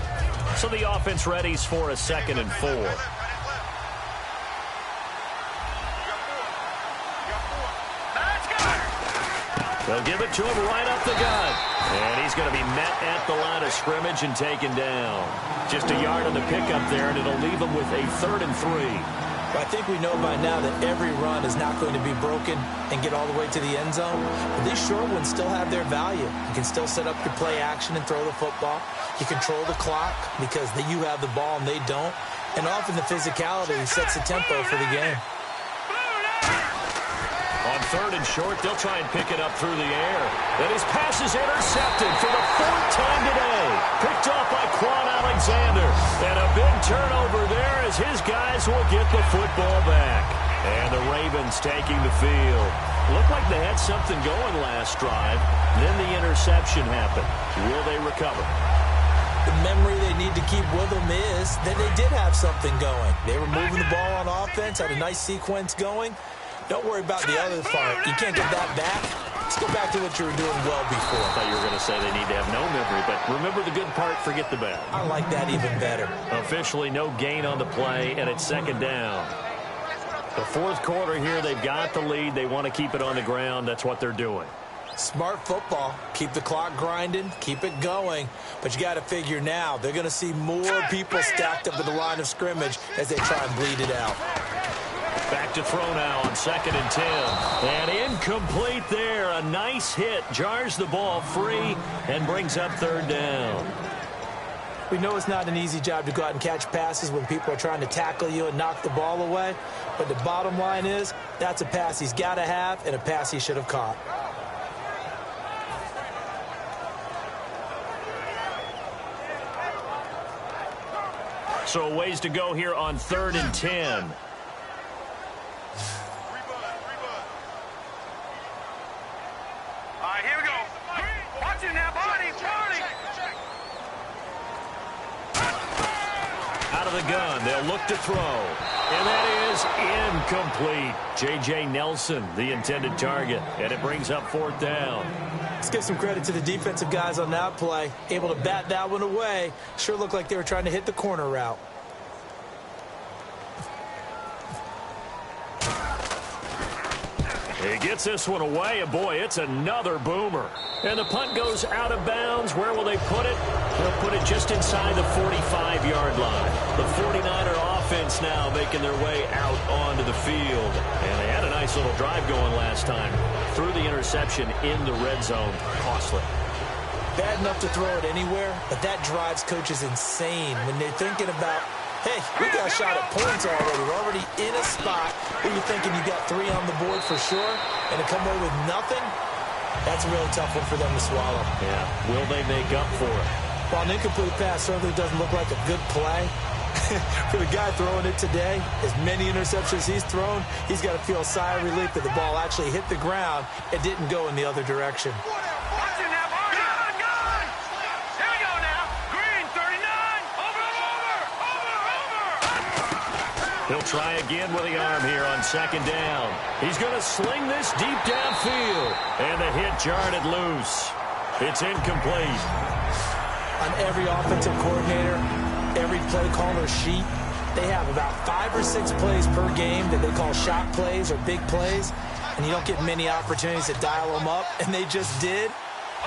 So the offense readies for a 2nd and 4. They'll give it to him right up the gut. And he's going to be met at the line of scrimmage and taken down. Just a yard on the pickup there, and it'll leave him with a 3rd and 3. I think we know by now that every run is not going to be broken and get all the way to the end zone. But these short ones still have their value. You can still set up your play action and throw the football. You control the clock because you have the ball and they don't. And often the physicality sets the tempo for the game. On 3rd and short, they'll try and pick it up through the air. And his pass is intercepted for the 4th time today. Picked off by Quan Alexander. And a big turnover there as his guys will get the football back. And the Ravens taking the field. Looked like they had something going last drive. Then the interception happened. Will they recover? The memory they need to keep with them is that they did have something going. They were moving the ball on offense, had a nice sequence going. Don't worry about the other part. You can't get that back. Let's go back to what you were doing well before. I thought you were going to say they need to have no memory, but remember the good part, forget the bad. I like that even better. Officially no gain on the play, and it's 2nd down. The 4th quarter here, they've got the lead. They want to keep it on the ground. That's what they're doing. Smart football. Keep the clock grinding. Keep it going. But you got to figure now, they're going to see more people stacked up at the line of scrimmage as they try and bleed it out. Back to throw now on 2nd and 10. And incomplete there. A nice hit. Jars the ball free and brings up 3rd down. We know it's not an easy job to go out and catch passes when people are trying to tackle you and knock the ball away. But the bottom line is that's a pass he's got to have and a pass he should have caught. So a ways to go here on 3rd and 10. Here we go. Watch it now, Barney. Out of the gun, they'll look to throw. And that is incomplete. J.J. Nelson, the intended target. And it brings up 4th down. Let's give some credit to the defensive guys on that play. Able to bat that one away. Sure looked like they were trying to hit the corner route. He gets this one away, and boy, it's another boomer. And the punt goes out of bounds. Where will they put it? They'll put it just inside the 45-yard line. The 49er offense now making their way out onto the field. And they had a nice little drive going last time. Threw the interception in the red zone. Costly. Bad enough to throw it anywhere, but that drives coaches insane when they're thinking about, hey, we got a shot at points already. We're already in a spot where you're thinking you got 3 on the board for sure, and to come away with nothing, that's a really tough one for them to swallow. Yeah, will they make up for it? While an incomplete pass certainly doesn't look like a good play, for the guy throwing it today, as many interceptions he's thrown, he's got to feel a sigh of relief that the ball actually hit the ground and didn't go in the other direction. He'll try again with the arm here on 2nd down. He's going to sling this deep downfield. And the hit jarred it loose. It's incomplete. On every offensive coordinator, every play caller sheet, they have about 5 or 6 plays per game that they call shot plays or big plays. And you don't get many opportunities to dial them up. And they just did.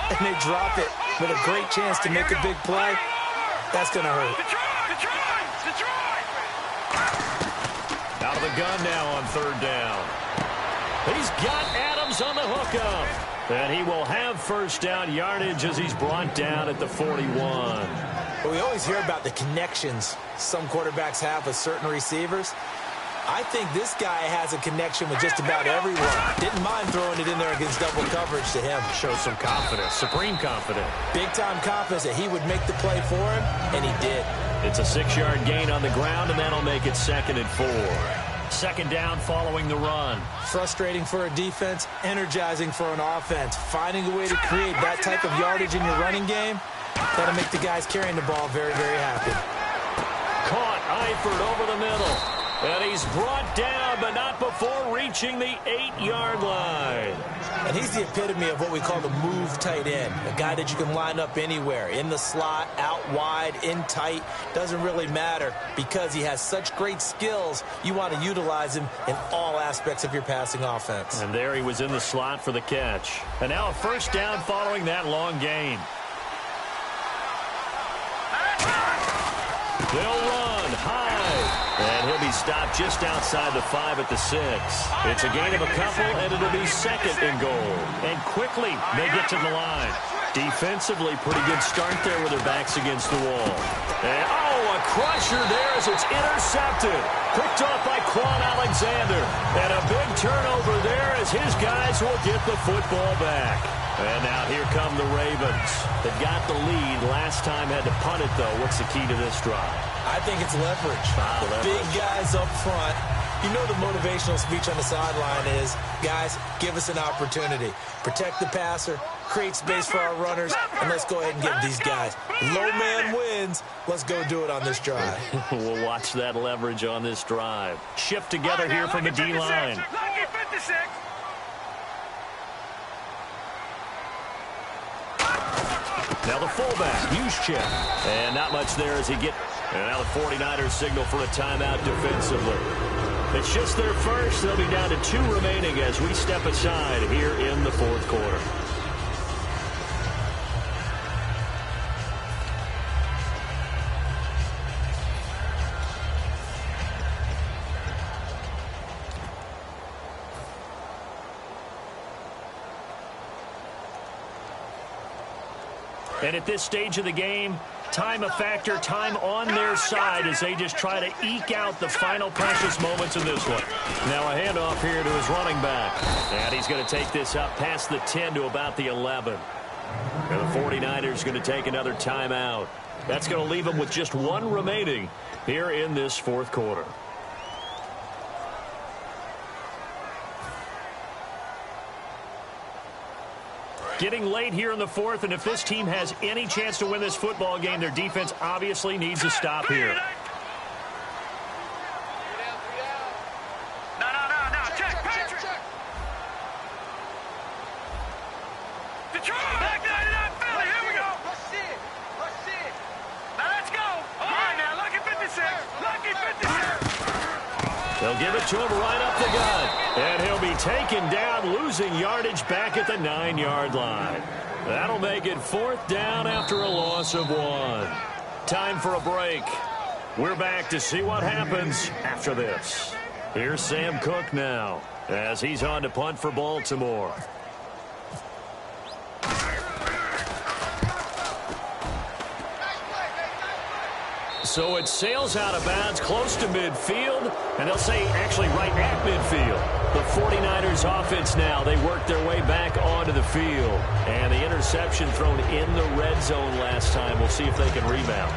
And they drop it with a great chance to make a big play. That's going to hurt. Out of the gun now on 3rd down. He's got Adams on the hookup. And he will have 1st down yardage as he's brought down at the 41. Well, we always hear about the connections some quarterbacks have with certain receivers. I think this guy has a connection with just about everyone. Didn't mind throwing it in there against double coverage to him. Shows some confidence, supreme confidence. Big-time confidence that he would make the play for him, and he did. It's a 6-yard gain on the ground, and that'll make it 2nd and 4. 2nd down following the run. Frustrating for a defense, energizing for an offense. Finding a way to create that type of yardage in your running game, that'll make the guys carrying the ball very, very happy. Caught Eifert over the middle. And he's brought down, but not before reaching the 8-yard line. And he's the epitome of what we call the move tight end. A guy that you can line up anywhere. In the slot, out wide, in tight. Doesn't really matter because he has such great skills. You want to utilize him in all aspects of your passing offense. And there he was in the slot for the catch. And now a 1st down following that long gain. They'll run high. And he'll be stopped just outside the 5 at the 6. It's a gain of a couple, and it'll be 2nd and goal. And quickly, they get to the line. Defensively, pretty good start there with their backs against the wall. And, a crusher there as it's intercepted. Picked off by Quan Alexander. And a big turnover there as his guys will get the football back. And now here come the Ravens. They got the lead. Last time had to punt it, though. What's the key to this drive? I think it's leverage. Big guys up front. You know the motivational speech on the sideline is, guys, give us an opportunity. Protect the passer, create space for our runners, and let's go ahead and give these guys. Low man wins. Let's go do it on this drive. We'll watch that leverage on this drive. Shift together here from the D-line. Now the fullback, Juszczyk. And not much there as he gets. And now the 49ers signal for a timeout defensively. It's just their first. They'll be down to 2 remaining as we step aside here in the 4th quarter. And at this stage of the game, time a factor, time on their side as they just try to eke out the final precious moments in this one. Now a handoff here to his running back. And he's going to take this up past the 10 to about the 11. And the 49ers going to take another timeout. That's going to leave them with just 1 remaining here in this 4th quarter. Getting late here in the 4th, and if this team has any chance to win this football game, their defense obviously needs to stop here. Back 99 Philly, here we go. Let's see it. Now let's go. All right, now, lucky 56. Lucky 56. They'll give it to him right up the gut. And he'll be taken down, losing yardage back at the 9-yard line. That'll make it 4th down after a loss of 1. Time for a break. We're back to see what happens after this. Here's Sam Cook now as he's on to punt for Baltimore. So it sails out of bounds close to midfield, and they'll say actually right at midfield. The 49ers offense now, they work their way back onto the field. And the interception thrown in the red zone last time. We'll see if they can rebound.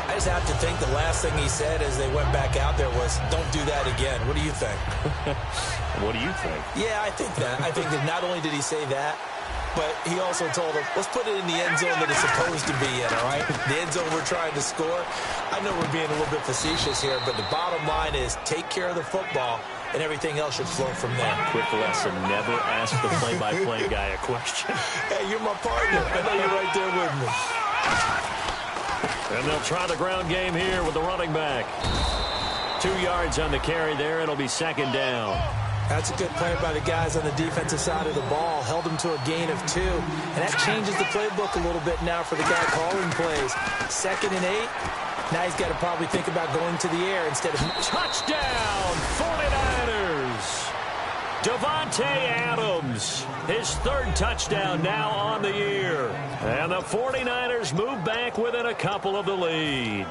I just have to think the last thing he said as they went back out there was, don't do that again. What do you think? What do you think? Yeah, I think that. I think that not only did he say that, but he also told them, let's put it in the end zone that it's supposed to be in, all right? The end zone we're trying to score. I know we're being a little bit facetious here, but the bottom line is take care of the football, and everything else should flow from there. Quick lesson, never ask the play-by-play guy a question. Hey, you're my partner. I know you're right there with me. And they'll try the ground game here with the running back. 2 yards on the carry there. It'll be 2nd down. That's a good play by the guys on the defensive side of the ball. Held them to a gain of 2. And that changes the playbook a little bit now for the guy calling plays. 2nd and 8. Now he's got to probably think about going to the air instead of... Touchdown, 49ers! Devontae Adams, his 3rd touchdown now on the year. And the 49ers move back within a couple of the lead.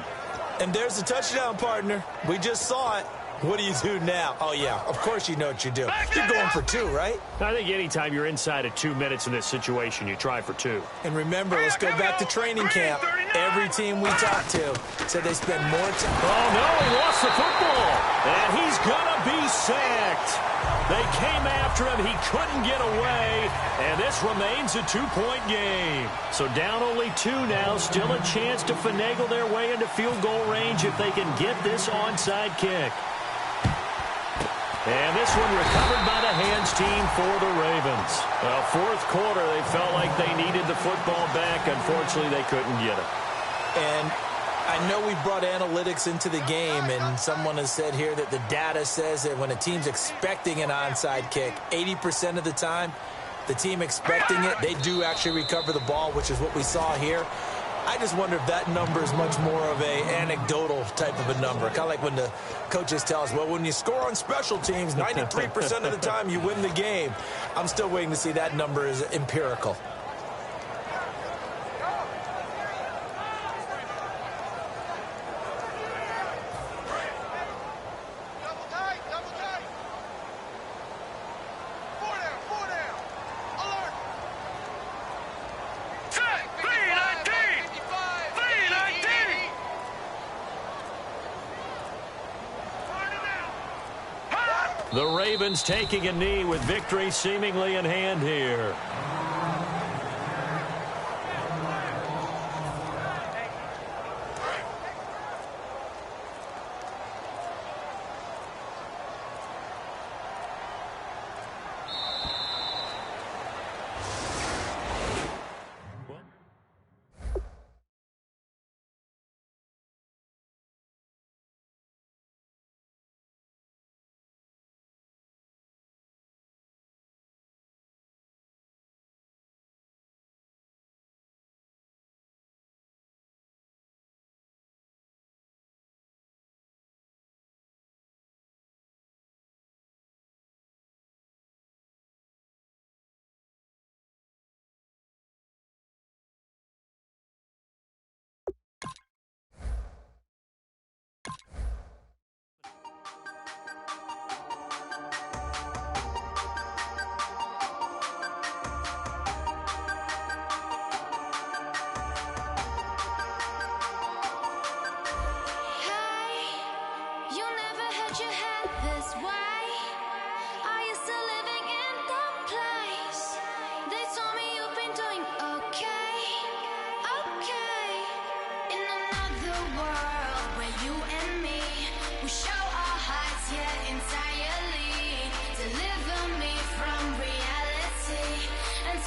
And there's the touchdown, partner. We just saw it. What do you do now? Oh, yeah, of course you know what you do. You're going for 2, right? I think anytime you're inside of 2 minutes in this situation, you try for 2. And remember, let's go back to training camp. Every team we talked to said they spend more time. Oh, no, he lost the football. And he's going to be sacked. They came after him. He couldn't get away. And this remains a 2-point game. So down only 2 now. Still a chance to finagle their way into field goal range if they can get this onside kick. And this one recovered by the hands team for the Ravens. Well, 4th quarter, they felt like they needed the football back. Unfortunately, they couldn't get it. And I know we brought analytics into the game, and someone has said here that the data says that when a team's expecting an onside kick, 80% of the time, the team expecting it, they do actually recover the ball, which is what we saw here. I just wonder if that number is much more of a anecdotal type of a number. Kind of like when the coaches tell us, well, when you score on special teams, 93% of the time you win the game. I'm still waiting to see that number is empirical. The Ravens taking a knee with victory seemingly in hand here.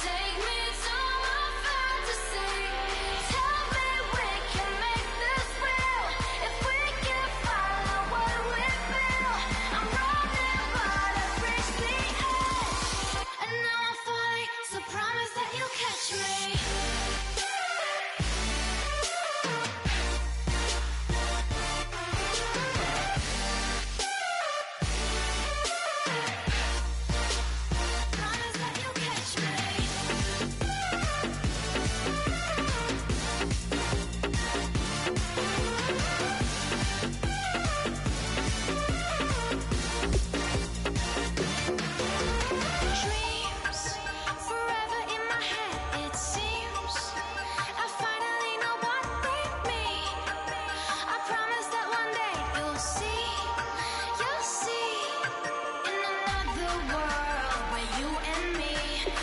Take me to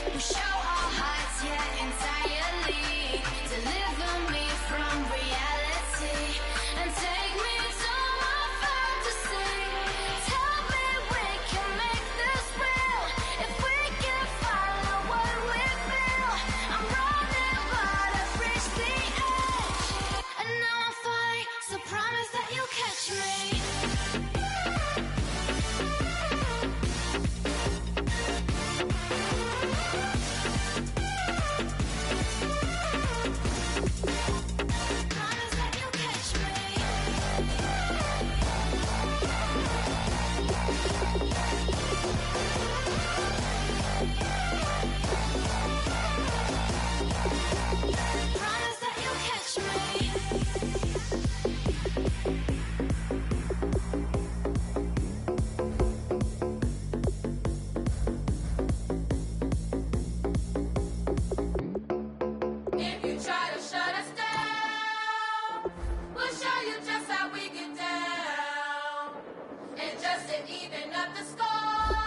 We show our hearts, yeah, entirely. Deliver me from reality and take me to my fantasy. Tell me we can make this real if we can follow what we feel. I'm running, but I've reached the edge, and now I'm falling. So promise that you'll catch me. Promise that you'll catch me. Promise that you'll catch me. If you try to shut us down, we'll show you just how we get down. And just to even up the score,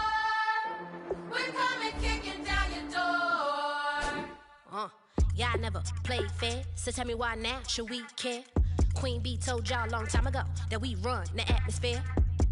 we're coming kicking down your door. Y'all never played fair, so tell me why now should we care? Queen B told y'all a long time ago that we run the atmosphere.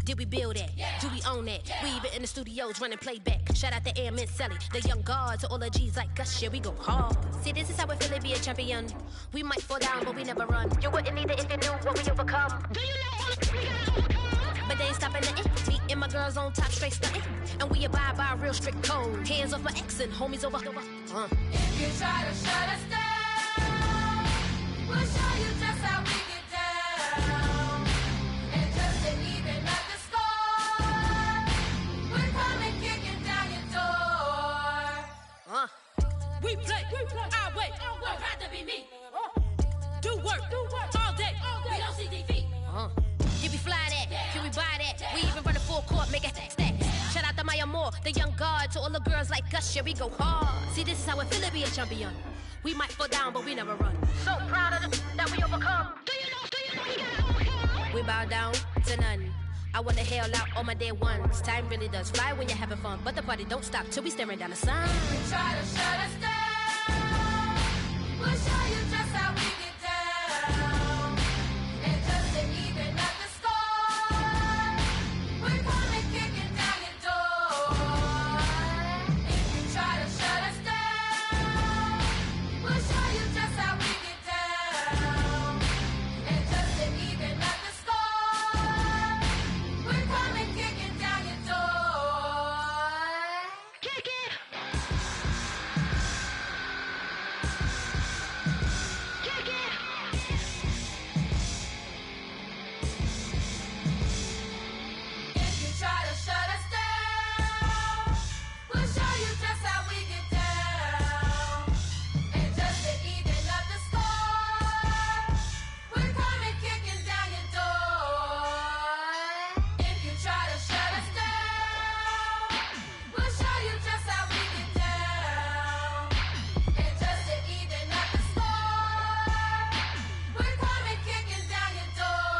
Did we build that? Do we own that? We even in the studios running playback. Shout out to Airman Sally, the young guard, to all the G's like us. Yeah, we go hard. See, this is how we feel to be a champion. We might fall down, but we never run. You wouldn't need it if you knew what we overcome. Do you know all we gotta overcome? But they ain't stopping nothing. Me and my girls on top, straight stunting. And we abide by a real strict code. Hands off my ex and homies over. If you try to shut us down, we'll show you just how we get down. And just to even up the score, we're coming kicking down your door. We play our way. I'd rather be me. Do work all day. We don't see defeat. Can we fly that? Can we buy that? We even run a full court, make a stack. Shout out to Maya Moore, the young guard, to all the girls like us. Yeah, we go hard. See, this is how it feel to be a champion. We might fall down, but we never run. So proud of that we overcome. Do you know we gotta overcome? We bow down to none. I wanna hail out all my day ones. Time really does fly when you're having fun, but the party don't stop till we staring down the sun. If you try to shut us down, we'll show you just how we get down. And just to even up the score, we're coming kicking down your door. If you try to shut us down, we'll show you just how we get down. And just to even up the score, we're coming kicking down your door. Kick it! Kick it! If you try to shut us down, we'll show you just how we get down. And just to even up the score, we're coming kicking down your door. If you try to shut us down, we'll show you just how we get down. And just to even up the score, we're coming kicking down your door.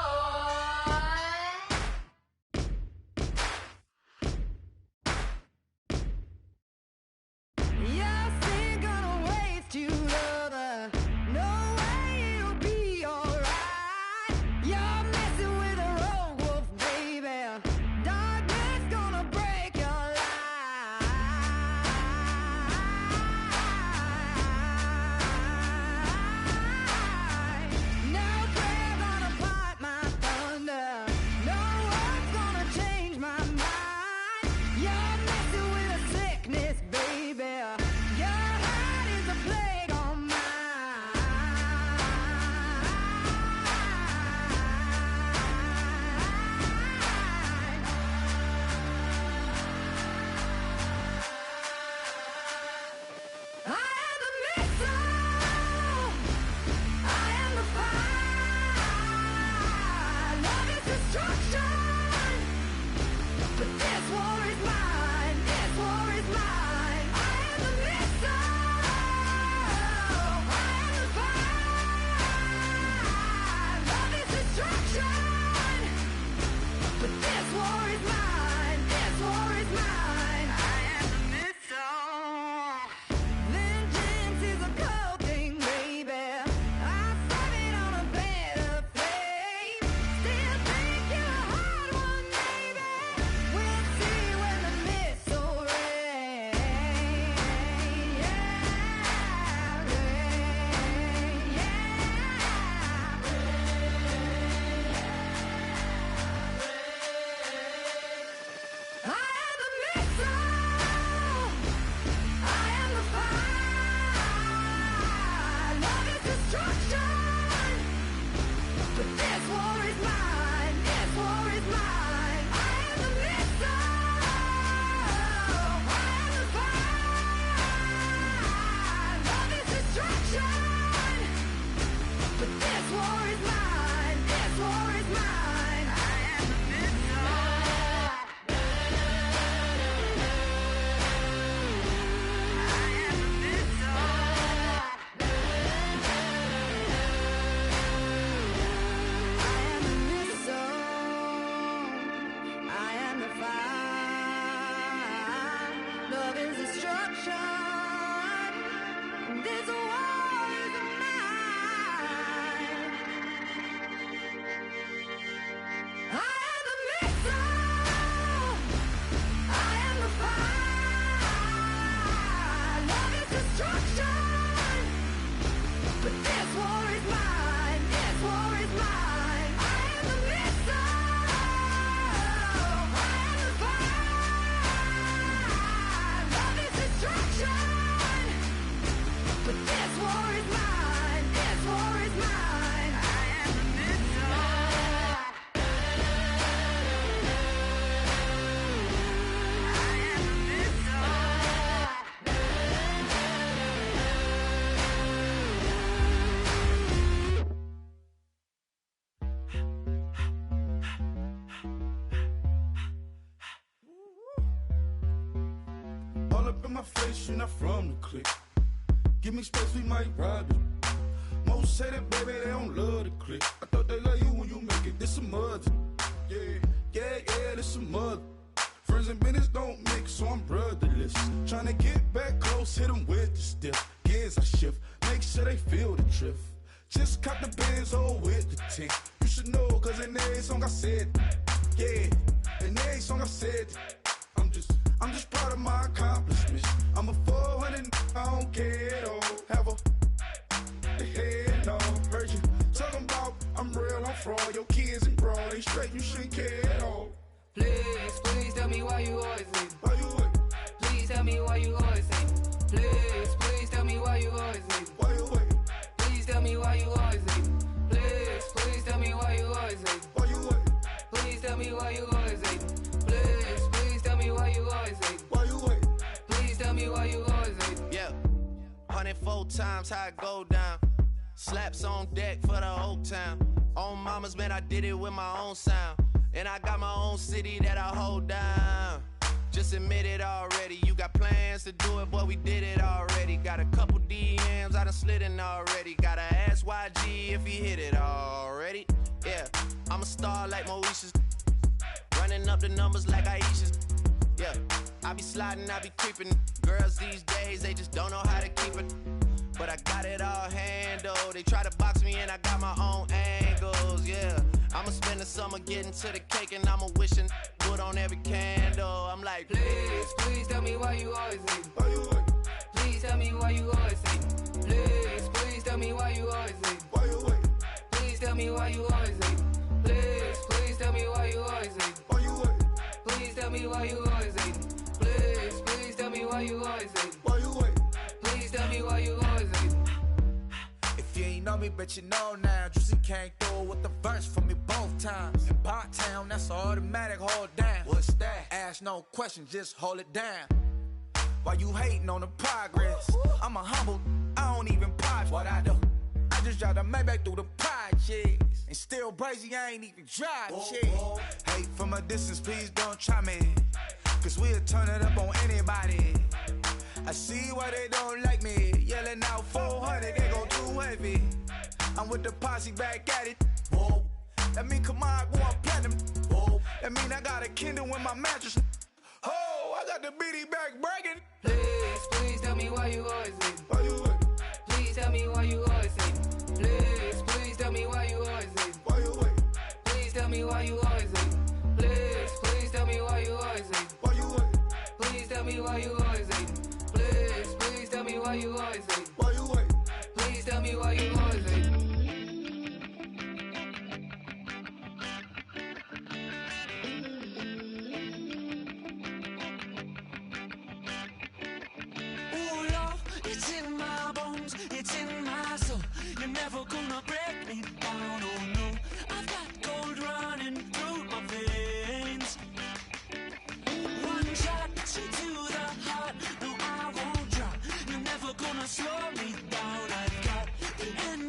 my face, you're not from the clique. Give me space, we might rob it. Most say that, baby, they don't love the clique. I thought they love you when you make it. This some mud. Yeah, this some mud. Friends and business don't mix, so I'm brotherless. Tryna get back close, hit them with the stiff. Gears I shift, make sure they feel the drift. Just cop the Benz, oh, with the tick. You should know, cause in every song I said, yeah, in every song I said, I'm just proud of my accomplishments. I'm a 400, I don't care at all. Have a head, no, heard you talking about I'm real, I'm fraud. Your kids and broad, they straight, you shouldn't care at all. Please tell me why you always leave. Why you wait? Please tell me why you always leave. Please tell me why you always leave. Why you wait? Please tell me why you always leave. Please tell me why you always leave. Why you wait? Please tell me why you always leave. Please tell me why you always leave. Why you wait? Please tell me why you always leave. Yeah, 104 times how it go down. Slaps on deck for the whole town. On mamas, man, I did it with my own sound. And I got my own city that I hold down. Just admit it already. You got plans to do it, boy, we did it already. Got a couple DMs, I done slid in already. Gotta ask YG if he hit it already. Yeah, I'm a star like Mauritius. Running up the numbers like Aisha's. Yeah, I be sliding, I be creeping. Girls these days, they just don't know how to keep it. But I got it all handled. They try to box me in, I got my own angles, yeah. I'ma spend the summer getting to the cake and I'ma wishing wood on every candle. I'm like, Please tell me why you always leave. Why you wait? Please tell me why you always leave. Please tell me why you always leave. Why you wait? Please tell me why you always leave. Please tell me why you always leave. Why you wait? Please tell me why you always leave. Please tell me why you always leave. Why you wait? Please tell me why you always leave. If you ain't know me, bet you know now. Juicy came through with the verse for me both times. In Bot Town, that's automatic, hold down. What's that? Ask no question, just hold it down. While you hating on the progress, I'm a humble, I don't even pop what I do. I just drive the Maybach through the projects. And still crazy, I ain't even drive shit. Hate from a distance, please don't try me. Cause we'll turn it up on anybody. I see why they don't like me. Yelling out 400, they go too heavy. I'm with the posse back at it. Whoa. That mean come on, go on platinum. Whoa. That mean I got a Kindle in my mattress. Oh, I got the BD back bragging. Please tell me why you always leave. Why you wait? Please tell me why you always leave. Please tell me why you always leave. Why you wait? Please tell me why you always leave. Please tell me why you always leave. Why you wait? Please tell me why you always leave. Please tell me why you always leave. Why you wait? Please tell me why you always leave. Ooh, love, it's in my bones, it's in my soul. You're never gonna break me down, oh no. I've got gold running through my veins. One shot, straight to the heart. No, I won't drop. You're never gonna slow me down. I've got the energy.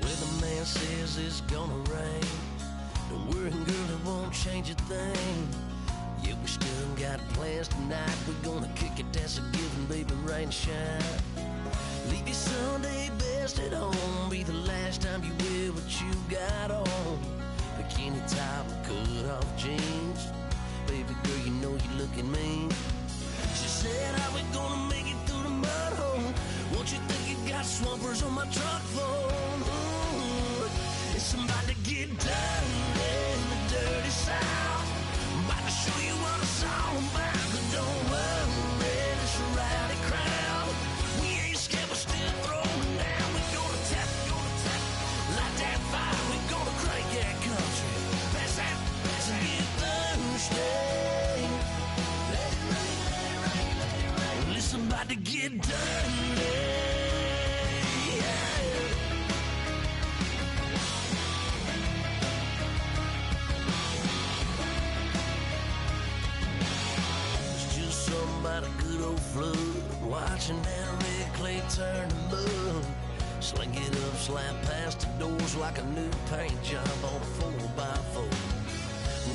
Weatherman says it's gonna rain. Don't worry, girl, it won't change a thing. Yeah, we still got plans tonight. We're gonna kick it, that's a given, baby, rain or shine. Leave your Sunday best at home. Be the last time you wear what you got on. Bikini top and cut off jeans. Baby girl, you know you looking mean. She said, how we gonna make it through the mud hole? Won't you think you got swampers on my truck phone? Ooh, it's about to get dirty in the dirty South. I'm about to show you what it's all about. But don't worry, it's a rowdy crowd. We ain't scared, we're still throwing down. We're gonna tap, light that fire. We're gonna crank that country. Pass that, and get thirsty. Let it rain, let it rain, let it rain. Listen, about to get dirty. Yeah. It's just something about a good old flood. Watching that red clay turn to mud. Sling it up, slap past the doors like a new paint job on a 4x4.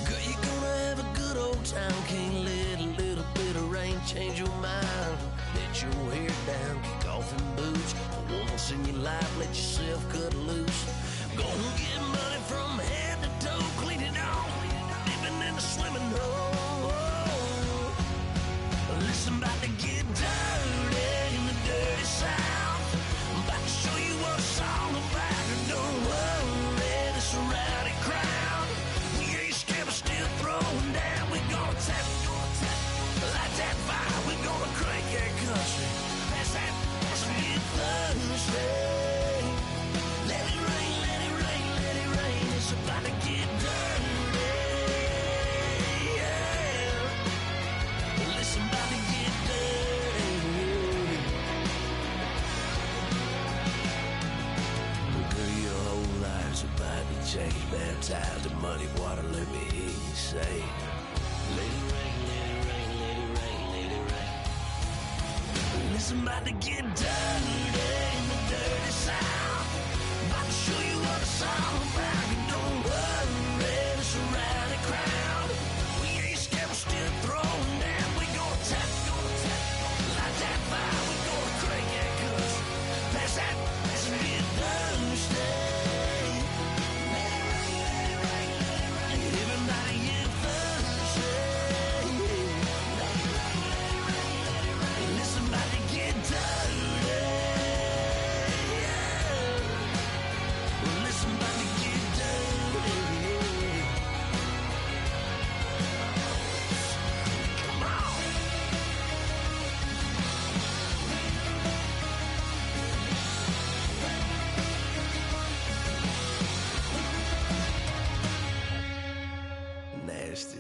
Girl, you're gonna have a good old time. Can't let a little bit of rain change your mind. Let your hair down, kick off in boots. For once in your life, let yourself cut loose. Go and get money from head to toe. Clean it off, dipping in the swimming hole. Listen, about to get dirty in the dirty South. I'm about to show you what it's all about. Don't worry, it's a rowdy crowd. We ain't scared, we're still throwing down. We're gonna tap, light that fire. We're gonna crank that country. Pass that, as we get thirsty. Let it rain, let it rain, let it rain. It's about to get dirty. Yeah. Listen, about to get dirty. Girl, your whole life's about to change. Baptized in muddy water, let me hear you say. Let it rain, let it rain, let it rain, let it rain. Listen, about to get dirty in the dirty South. About to show you what it's all about. And don't worry, it's a rowdy crowd. We ain't scared, we're still throwing down. We gonna tap, light that fire. We gonna crank that country. Pass that, as we get thirsty. Let it rain, let it rain, let it rain. Everybody get thirsty. Let it rain, let it rain, let it rain. Listen, about to get dirty. Yeah. Listen, about to get dirty. Come on. Nasty.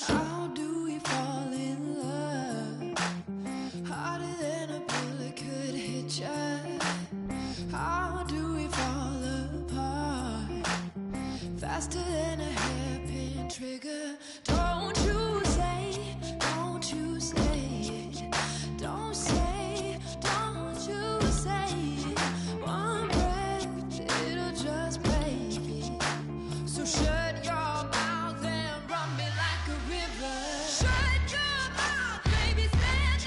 How do we fall in love? Harder than a bullet could hit ya. How do we fall apart? Faster than a hairpin trigger. Don't you say it. Don't you say it. Don't say it. One breath, it'll just break it. So shut your mouth and run me like a river. Shut your mouth, baby, stand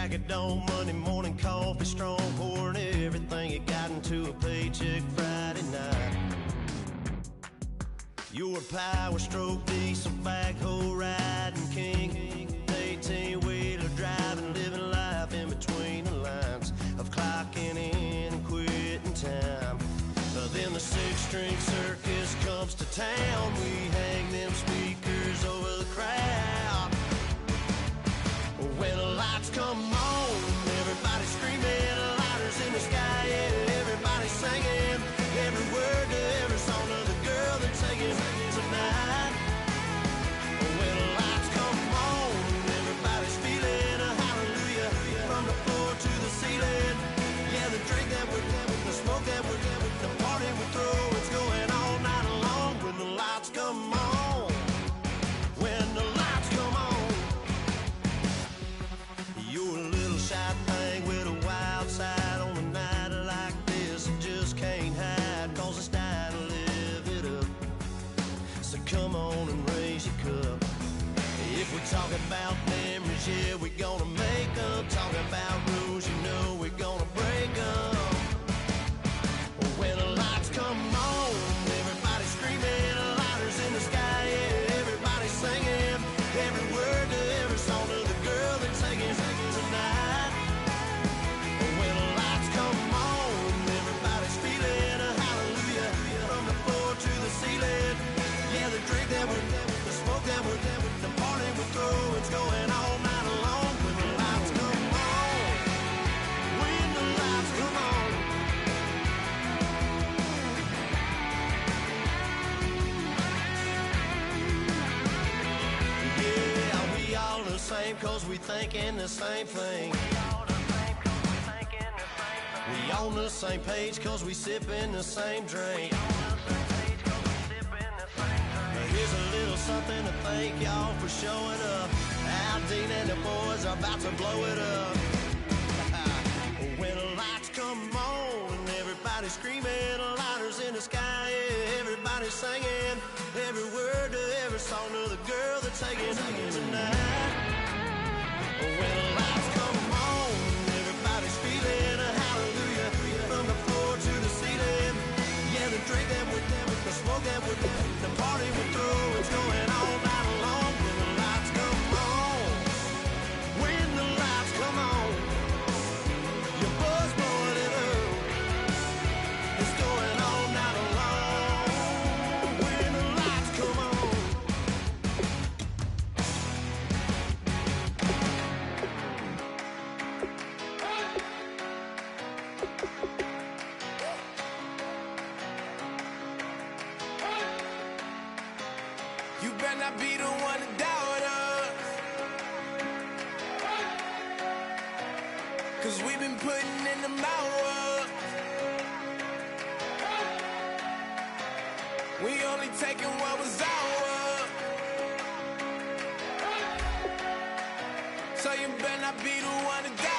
crack of dawn, Monday morning coffee, strong, pouring everything you got into a paycheck Friday night. You're a power stroke, diesel backhoe riding king, 18-wheeler driving, living life in between the lines of clocking in and quitting time. Then the six-string circus comes to town. We hang them speakers over the crowd. When the lights come on, everybody's screaming, lighters in the sky, yeah, everybody's singing every word to every song of the girl they're taking tonight. When the lights come on, everybody's feeling a hallelujah from the floor to the ceiling. Yeah, the drink that we're having, the smoke that we're having, the party we throw, it's going all night long. When the lights come on, when the lights come on, you're a little shy thing with a wild side on a night like this. You just can't hide, cause it's time to live it up. So come on and raise your cup. If we're talking about memories, yeah, we're gonna make them. Talking about rules, you know we're gonna break them. When the lights come on, everybody's screaming, lighters in the sky, yeah, everybody's singing every word to every song of the girl they're taking tonight. When the lights come on, everybody's feeling a hallelujah from the floor to the ceiling. Yeah, the drink that we're having, the smoke that we're having, the party we throw, it's going all night long. When the lights come on, when the lights come on. Yeah, we all the same cause we thinking the same thing. We on the same page cause we sipping the same drink. Here's a little something to thank y'all for showing up. Al Dean and the boys are about to blow it up. When the lights come on and everybody's screaming, lighters in the sky, yeah, everybody's singing every word to every song of the girl they're taking tonight. When the lights come on, everybody's feeling a hallelujah from the floor to the ceiling. Yeah, the drink that we're having, the smoke that we're having, the party we throw, it's going all night long. When the lights come on, when the lights come on, your buzz blowing it up, it's going all night long. When the lights come on. You better not be the one to doubt us, 'cause we've been putting in the hours. We only taking what was ours. So you better not be the one to doubt